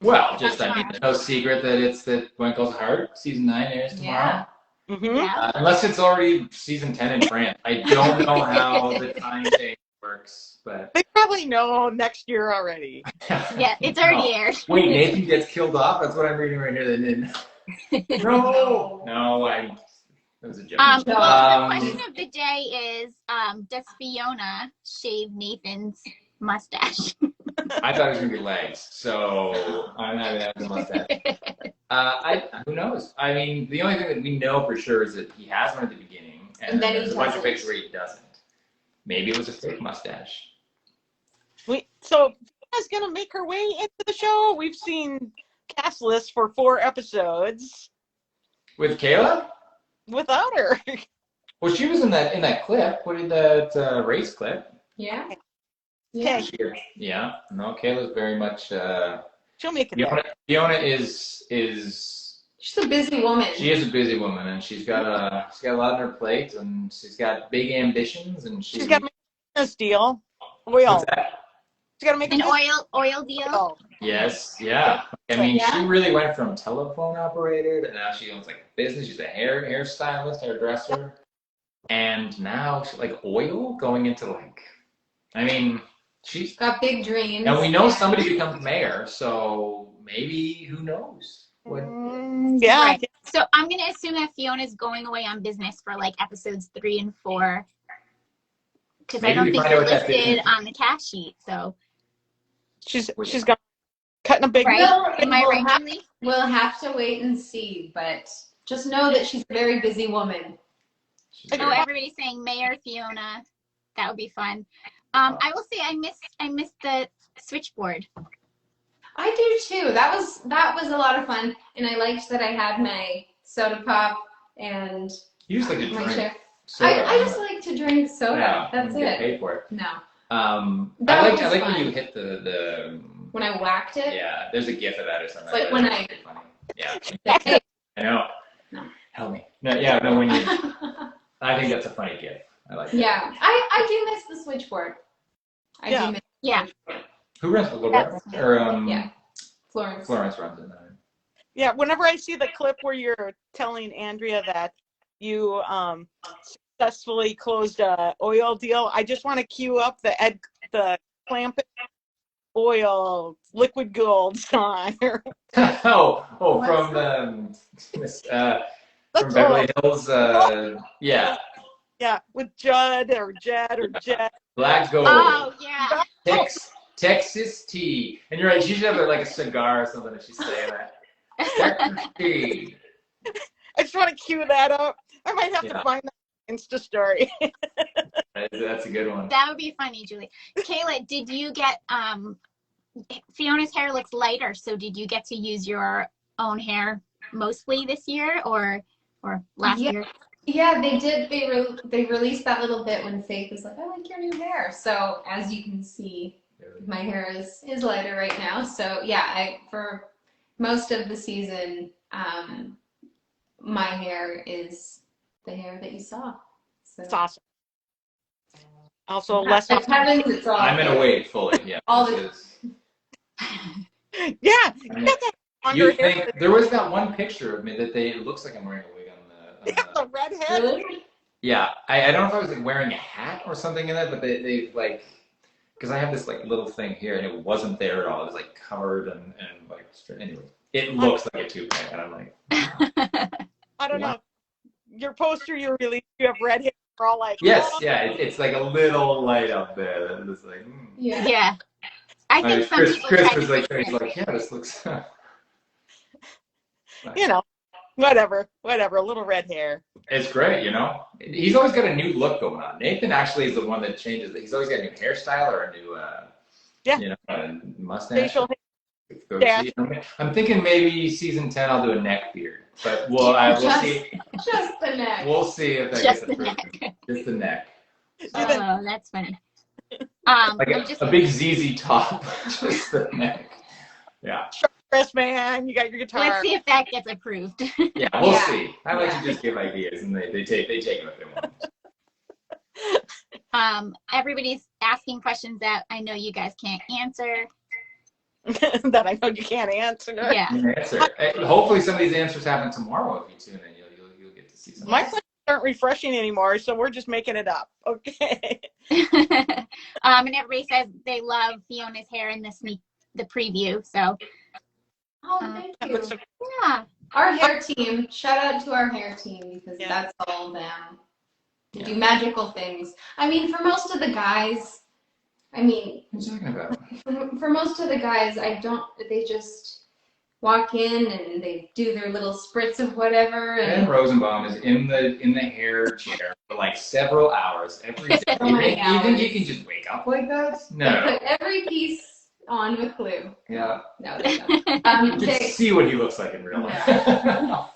Well, it's no secret that Winkle's Heart season 9 airs tomorrow. Mm-hmm. Yeah. Unless it's already season 10 in France. I don't know how the time change works, but they probably know next year already. Yeah, it's already aired. Wait, Nathan gets killed off? That's what I'm reading right here. No, that was a joke. Well, the question of the day is, does Fiona shave Nathan's mustache? I thought it was gonna be legs, so I'm having that as a mustache. Who knows? I mean, the only thing that we know for sure is that he has one at the beginning, and then there's a bunch of pictures where he doesn't. Maybe it was a fake mustache. So Fiona's gonna make her way into the show. We've seen cast lists for 4 episodes With Kayla? without her. Well, she was in that clip. What did that race clip? Yeah. Yeah. Yeah. No, Kayla's very much. She'll make it. Fiona is. She's a busy woman. She is a busy woman, and she's got a lot on her plate, and she's got big ambitions, and She's got to make a business deal. Oil. She's got to make an oil deal. Yes, yeah. I mean, she really went from telephone operator to now she owns like a business. She's a hairstylist, hairdresser, and now she's like oil going into like. I mean, she's got big dreams. And we know somebody becomes mayor, so maybe who knows? What? Yeah. Right. So I'm gonna assume that Fiona's going away on business for like episodes 3 and 4, because I don't think they're listed on the cast sheet. So she's got cutting a big. Right? Am I right, Julie? We'll have to wait and see, but just know that she's a very busy woman. Oh, everybody's saying Mayor Fiona. That would be fun. I will say I missed the switchboard. I do too. That was a lot of fun, and I liked that I had my soda pop and you just like to my drink chip. soda. I just like to drink soda. Yeah, that's get it. paid for it. No. I like when you hit the when I whacked it. Yeah, there's a gif of that or something. It's like when funny. Yeah. Hey. I know. No. Help me. No, yeah, no. When you, I think that's a funny gif. I like. Yeah, I do miss the switchboard. I do miss. Yeah. Who runs the Loretta? Or yeah, Florence. Florence runs it. Yeah, whenever I see the clip where you're telling Andrea that you successfully closed a oil deal, I just want to cue up the Clamp Oil Liquid Gold song. From Beverly Hills. Yeah. Yeah, with Judd or Jed or Jed. Black Gold. Oh yeah. Texas tea. And you're right, she should have like a cigar or something if she's saying that. Texas tea. I just want to cue that up. I might have to find that Insta story. That's a good one. That would be funny, Julie. Kayla, did you get Fiona's hair looks lighter, so did you get to use your own hair mostly this year or last year? Yeah, they did. They released that little bit when Faith was like, "I like your new hair." So as you can see, my hair is lighter right now. So yeah, for most of the season, my hair is the hair that you saw. So. It's awesome. Also, less. I'm gonna wait fully. Yeah. All the. Yeah. You think there was that one picture of me that it looks like I'm wearing a wig on the red hair. Really? Yeah, I don't know if I was like wearing a hat or something in that, but they like, because I have this like little thing here and it wasn't there at all. It was like covered and like anyway, it looks like a toupee, and I'm like, I don't know. Your poster you released, you have red hair. We're all like, yes, yeah, it's like a little light up there. That it's like, yeah. I think Chris was like, yeah, this looks. Nice. You know. Whatever, a little red hair. It's great, you know. He's always got a new look going on. Nathan actually is the one that changes. He's always got a new hairstyle or a new, mustache. I'm thinking maybe season 10 I'll do a neck beard, but we'll see. Just the neck. We'll see if that gets approved. Just the neck. Oh, that's funny. Like a big ZZ top, just the neck. Yeah. Chris, man, you got your guitar. Let's see if that gets approved. Yeah, we'll see. I like to just give ideas, and they take them if they want. Everybody's asking questions that I know you guys can't answer. That I know you can't answer. Yeah. Hopefully, some of these answers happen tomorrow if you tune in. You'll get to see some. My questions aren't refreshing anymore, so we're just making it up. Okay. And everybody says they love Fiona's hair in the preview. So, Oh, thank you. yeah. Our hair team, shout out to our hair team because that's all them. They do magical things. I mean, for most of the guys, I mean, What are you talking about? for most of the guys, they just walk in and they do their little spritz of whatever. And Rosenbaum is in the hair chair for like several hours every day. So many You think you hours. can just wake up like that? They No. put every piece on with glue. Yeah. No, they don't. You can see what he looks like in real life. No,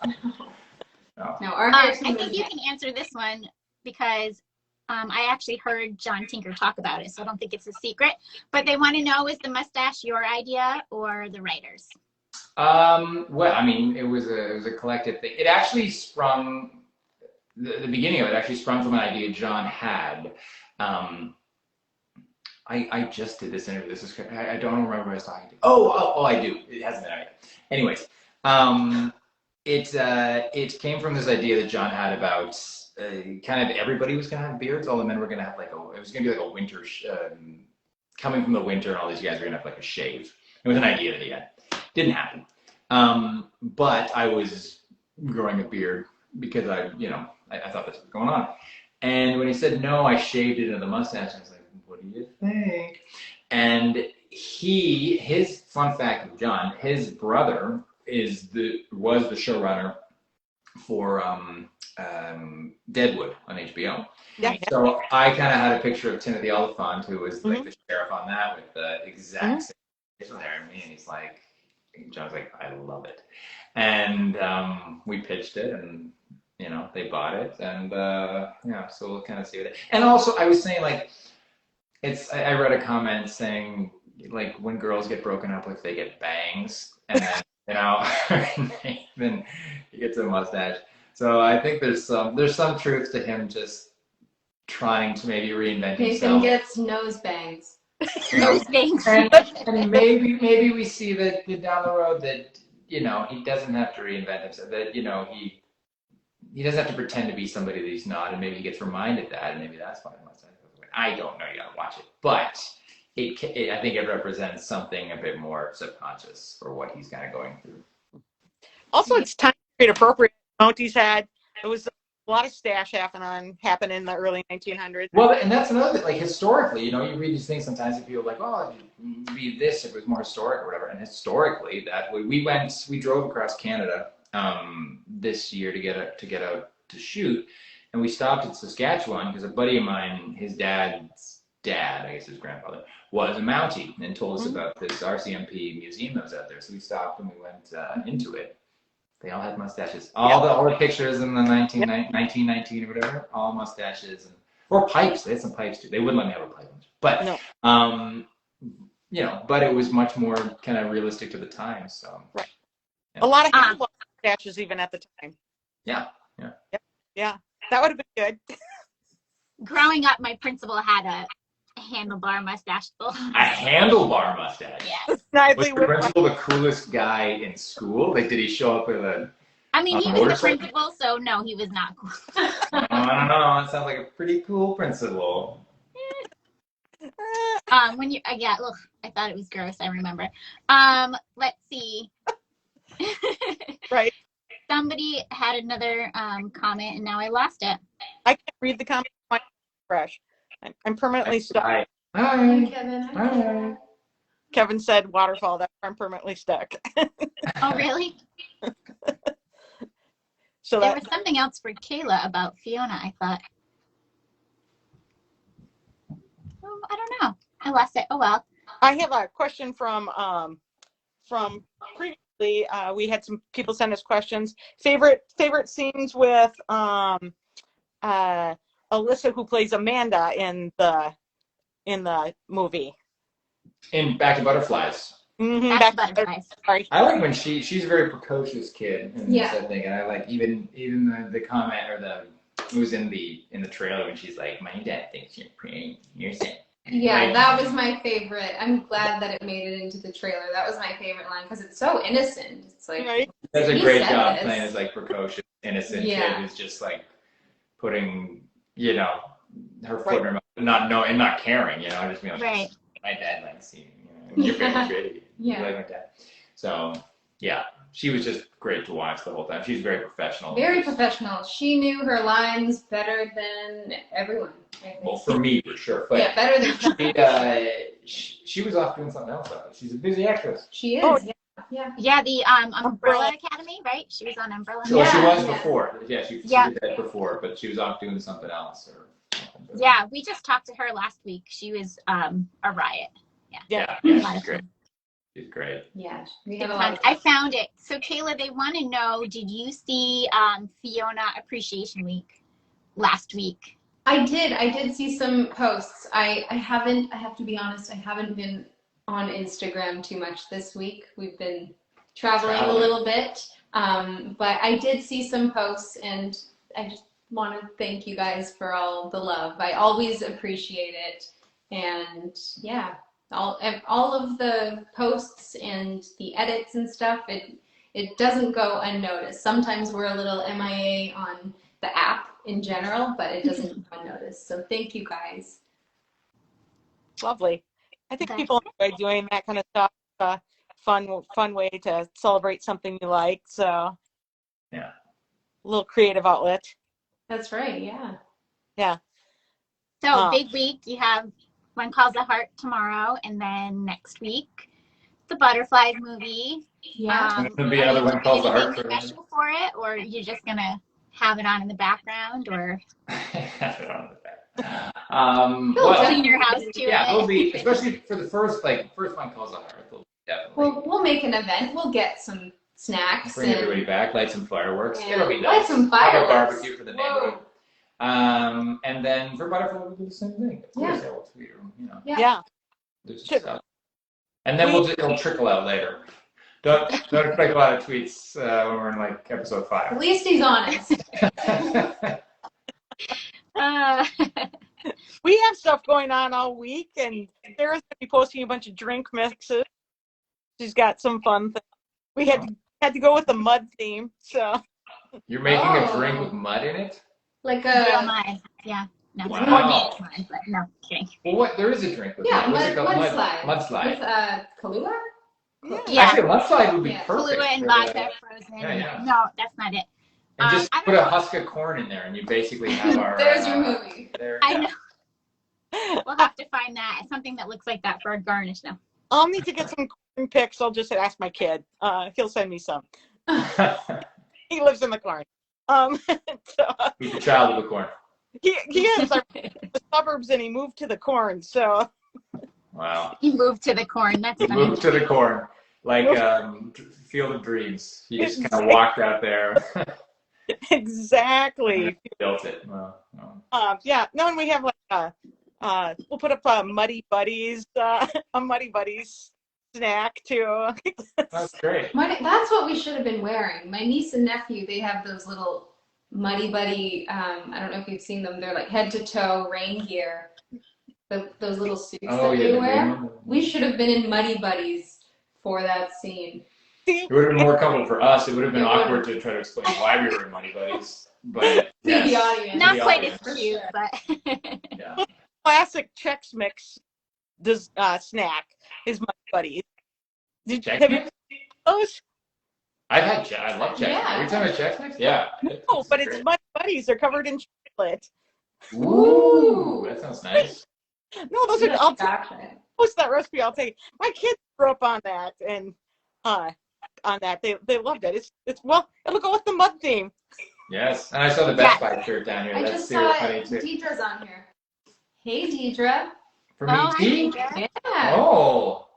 our hair I team think you can answer this one because I actually heard John Tinker talk about it, so I don't think it's a secret. But they want to know, is the mustache your idea or the writer's? Well, I mean, it was a collective thing. It actually sprung, the beginning of it actually sprung from an idea John had. I just did this interview. This is I don't remember what I was talking to. Oh, I do. It hasn't been out yet. Anyways, it came from this idea that John had about kind of everybody was gonna have beards. All the men were gonna have it was gonna be like a winter coming from the winter, and all these guys were gonna have like a shave. It was an idea that he had. Didn't happen. But I was growing a beard because I thought this was going on. And when he said no, I shaved it into the mustache. I was like, what do you think? And his fun fact with John, his brother was the showrunner for Deadwood on HBO. Yeah. So I kind of had a picture of Timothy Oliphant, who was like the sheriff on that, with the exact same facial hair as me, and he's like, John's like, I love it. And we pitched it, and they bought it, and so we'll kind of see what it. And also, I was saying, like, I read a comment saying, like, when girls get broken up, like, they get bangs, and then then he gets a mustache. So I think there's some truth to him just trying to maybe reinvent himself. Nathan gets nose bangs. Nose bangs. And maybe we see that down the road that he doesn't have to reinvent himself. That he doesn't have to pretend to be somebody that he's not, and maybe he gets reminded that, and maybe that's why the mustache goes away. I don't know. You gotta watch it, but I think it represents something a bit more subconscious for what he's kind of going through. Also, it's time period appropriate. Monty's had it was a lot of stash happened in the early 1900s. Well, and that's another thing. Like, historically, you read these things sometimes and feel like, oh, it'd be this if it was more historic or whatever. And historically, we drove across Canada this year to get out to shoot, and we stopped at Saskatchewan because a buddy of mine, his dad's dad, I guess his grandfather, was a Mountie and told us about this RCMP museum that was out there. So we stopped and we went into it. They all had mustaches. All the pictures in the 1919 or whatever, all mustaches or pipes. They had some pipes too. They wouldn't let me have a pipe, but but it was much more kind of realistic to the time. So right, a lot of mustaches even at the time. Yeah, that would have been good. Growing up, my principal had a handlebar mustache. A handlebar mustache? Yes. Was the principal the coolest guy in school? Like, did he show up with a he was the principal, so no, he was not cool. I don't know. It sounds like a pretty cool principal. When you, I thought it was gross. I remember. Let's see. Right. Somebody had another comment, and now I lost it. I can't read the comment. Fresh. I'm permanently stuck. Hi, Kevin. Hi. Kevin said waterfall. That's where I'm permanently stuck. Oh, really? So there was something else for Kayla about Fiona, I thought. Oh, I don't know. I lost it. Oh, well. I have a question from previously. We had some people send us questions. Favorite scenes with Alyssa, who plays Amanda in the movie. In Back to Butterflies. Mm-hmm. Back to Butterflies. Sorry. I like when she's a very precocious kid in Yeah. this, I think, and I like even the comment or it was in the trailer when she's like, my dad thinks you're pretty, you're sick. Yeah, Right. that was my favorite. I'm glad that it made it into the trailer. That was my favorite line because it's so innocent. It's like Right. Does a He great said job this. playing as like precocious, innocent Yeah. kid who's just like putting, her foot in her mouth not caring, you know. I just mean like, Right. my dad likes you, you know, your favorite kid. Yeah. You like my dad. So yeah, she was just great to watch the whole time. She's very professional. Very professional. She knew her lines better than everyone, I think. Well, for me, for sure. But yeah, better than she was off doing something else. She's a busy actress. she is. Oh, Yeah, the Umbrella Academy, right? She was on Umbrella. So she was Yeah. before. Yeah, she did that before, but she was off doing something else. Or something. Yeah, we just talked to her last week. She was a riot. Yeah, Yeah. she's great. She's great. Yeah, we Good have a lot times. I found it. So Kayla, they want to know, did you see Fiona Appreciation Week last week? I did see some posts. I have to be honest, I haven't been on Instagram too much this week. We've been traveling a little bit. But I did see some posts, and I just want to thank you guys for all the love. I always appreciate it. And yeah, all of the posts and the edits and stuff, it doesn't go unnoticed. Sometimes we're a little MIA on the app in general, but it doesn't go unnoticed. So thank you guys. Lovely. I think people enjoy doing that kind of stuff. Fun way to celebrate something you like. So yeah, a little creative outlet. That's right. Yeah. Yeah. So big week. You have One Calls the Heart tomorrow, and then next week the Butterflies movie. Yeah. There's gonna be another One Calls the Heart anything special for it, or you're just gonna have it on in the background, or have it on the back. clean your house to it. Yeah, they'll be, especially for the first One Calls the Heart. Definitely. We'll make an event. We'll get some snacks. Bring everybody back, light some fireworks. Yeah. It'll be nice. Light some fireworks. Have a barbecue for the neighborhood. And then for Butterfly, we'll do the same thing. Of course, yeah. We'll tweet them, you know. Yeah. Stuff. And then it'll trickle out later. Don't expect a lot of tweets when we're in like episode 5. At least he's honest. We have stuff going on all week, and Sarah's gonna be posting a bunch of drink mixes. She's got some fun things. We had to go with the mud theme, so. You're making a drink with mud in it? Like real mud. Yeah. No, wow. mud, but no kidding. Well, there is a drink with mud. What's it called? Mudslide. With Kahlua? Yeah. Actually, a mudslide would be perfect. Kahlua and vodka frozen. Yeah. No, that's not it. And just put a husk of corn in there, and you basically have our. There's your movie. I know. We'll have to find that. Something that looks like that for a garnish now. I'll need to get some corn pics. I'll just ask my kid. He'll send me some. He lives in the corn. He's a child of the corn. He is. The suburbs, and he moved to the corn. So. Wow. He moved to the corn. That's he funny. moved to the corn, like Field of Dreams. He just kind of walked out there. Exactly. Built it. Yeah. No, and we have like we'll put up a Muddy Buddies snack too. That's great. That's what we should have been wearing. My niece and nephew, they have those little Muddy Buddy. I don't know if you've seen them. They're like head to toe rain gear. Those little suits that they wear. We should have been in Muddy Buddies for that scene. It would have been more comfortable for us. It would have been awkward to try to explain why we were in Muddy Buddies. But yes, the audience. Not quite as cute, but yeah. Classic Chex Mix snack is Muddy Buddies. Have you seen those? I love Chex Mix. Every time I Chex Mix, yeah. No, but it's Muddy Buddies. They're covered in chocolate. Ooh, that sounds nice. No, those are. I'll post that recipe. I'll take. My kids grew up on that, and on that they loved it. It's well, it'll go with the mud theme. Yes, and I saw the Best Buy shirt down here. I That's just saw funny too. Deidre's on here. Hey, Deidre. From ET? Yeah. Oh.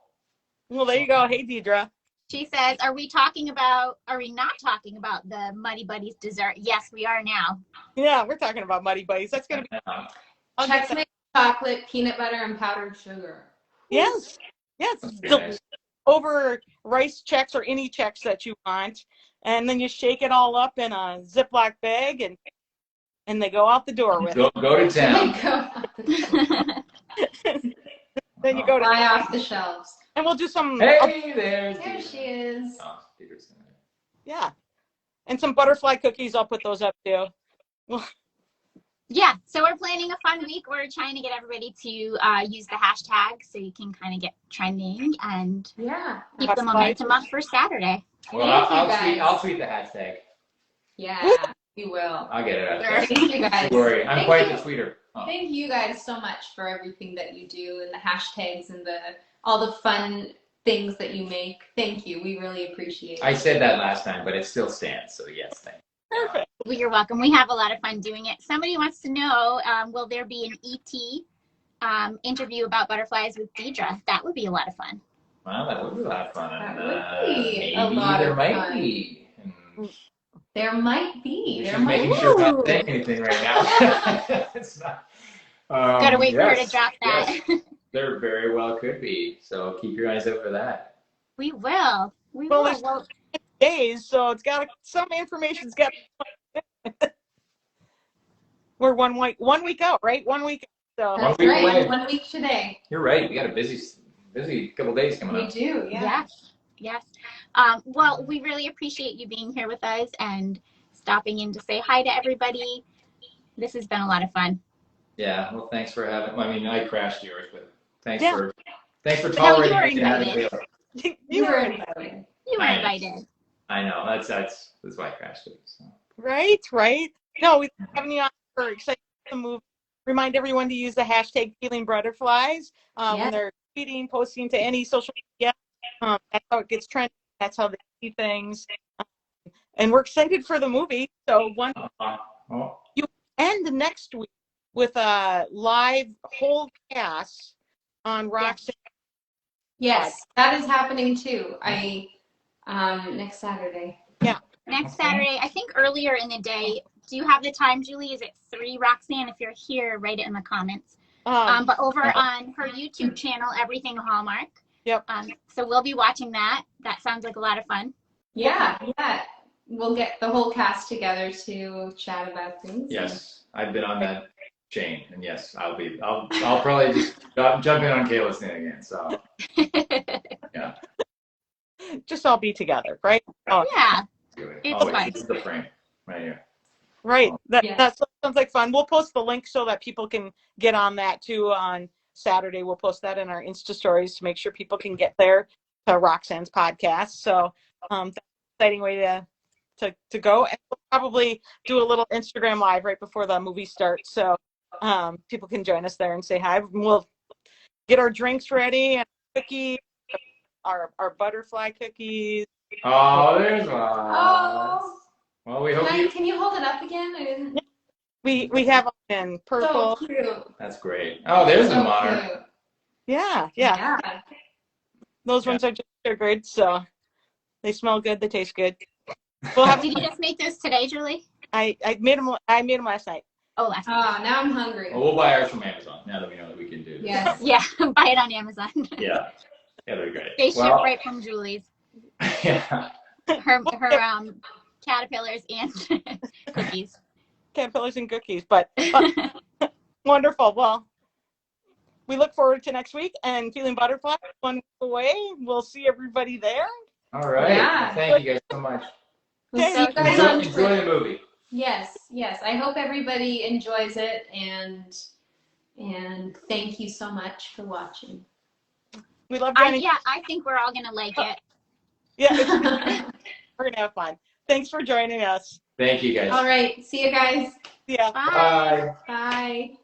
Well, there you go. Hey, Deidre. She says, are we not talking about the Muddy Buddies dessert? Yes, we are now. Yeah, we're talking about Muddy Buddies. That's going to be Chex Mix, chocolate, peanut butter, and powdered sugar. Yes. Nice. Over rice Chex or any Chex that you want. And then you shake it all up in a Ziploc bag, and they go out the door with it. Go to town. Then you go to fly off the shelves. And we'll do some. Hey, there she is. Oh, yeah, and some butterfly cookies. I'll put those up too. Yeah, so we're planning a fun week. We're trying to get everybody to use the hashtag so you can kind of get trending and keep the momentum up for Saturday. Well, I'll tweet the hashtag. Yeah, you will. I'll get it out there. Thank you guys. Don't worry, I'm quite the tweeter. Oh. Thank you guys so much for everything that you do and the hashtags and all the fun things that you make. Thank you. We really appreciate it. I said that last time, but it still stands. So yes, thank you. Perfect. Well, you're welcome. We have a lot of fun doing it. Somebody wants to know, will there be an ET interview about butterflies with Deidre? That would be a lot of fun. Well, that would be a lot of fun. That would be maybe a lot there of might fun. be. There might be. She's making sure we're not saying anything right now. It's not. Gotta wait for her to drop that. Yes. There very well could be. So keep your eyes out for that. We will. Well, there's days, so it's got some information's got. We're 1 week out, right? 1 week. So That's right. 1 week today. You're right. We got a busy couple days coming up. We do. Yeah. Yes. Well, we really appreciate you being here with us and stopping in to say hi to everybody. This has been a lot of fun. Yeah. Well, thanks for having. I mean, I crashed yours, but thanks Yeah. for tolerating you were invited. You were invited. You were invited. I know. That's why I crashed it. So. Right. No, we having you on for excited to move. Remind everyone to use the hashtag Feeling Butterflies when they're tweeting, posting to any social media. That's how it gets trending. That's how they see things. And we're excited for the movie. So you end next week with a live whole cast on Roxanne. Yes, that is happening too. Next Saturday. Yeah. Next Saturday, I think earlier in the day. Do you have the time, Julie? Is it 3, Roxanne? If you're here, write it in the comments. But over on her YouTube channel, Everything Hallmark. Yep. So we'll be watching that. That sounds like a lot of fun. Yeah. We'll get the whole cast together to chat about things. Yes, I've been on that chain, and yes, I'll probably just jump in on Kayla's thing again. So yeah. Just all be together, right? Yeah. It's fun. This is the frame right here. Right. That sounds like fun. We'll post the link so that people can get on that too on Saturday. We'll post that in our Insta stories to make sure people can get there to Roxanne's podcast. So that's an exciting way to go. And we'll probably do a little Instagram live right before the movie starts. So people can join us there and say hi. We'll get our drinks ready and cookies, our butterfly cookies. Oh, there's one. Oh. Well, we hope Can you hold it up again? I didn't... We have them in purple. So cute. That's great. Oh, there's a monitor. Yeah. Those ones are just good, so they smell good. They taste good. Did you just make those today, Julie? I made them. I made them last night. Oh, last night. Oh, now I'm hungry. Well, we'll buy ours from Amazon now that we know that we can do this. Yes. Yeah, buy it on Amazon. Yeah, they're great. They ship right from Julie's. Yeah. Her caterpillars and cookies. Caterpillars and cookies, but wonderful. Well, we look forward to next week and Feeling Butterfly 1 week away. We'll see everybody there. All right. Yeah. Thank you guys so much. We'll see you guys on Enjoy the movie. Yes. I hope everybody enjoys it and thank you so much for watching. We love I think we're all gonna like it. Yeah, we're gonna have fun. Thanks for joining us. Thank you guys. All right. See you guys. Yeah. Bye. Bye. Bye.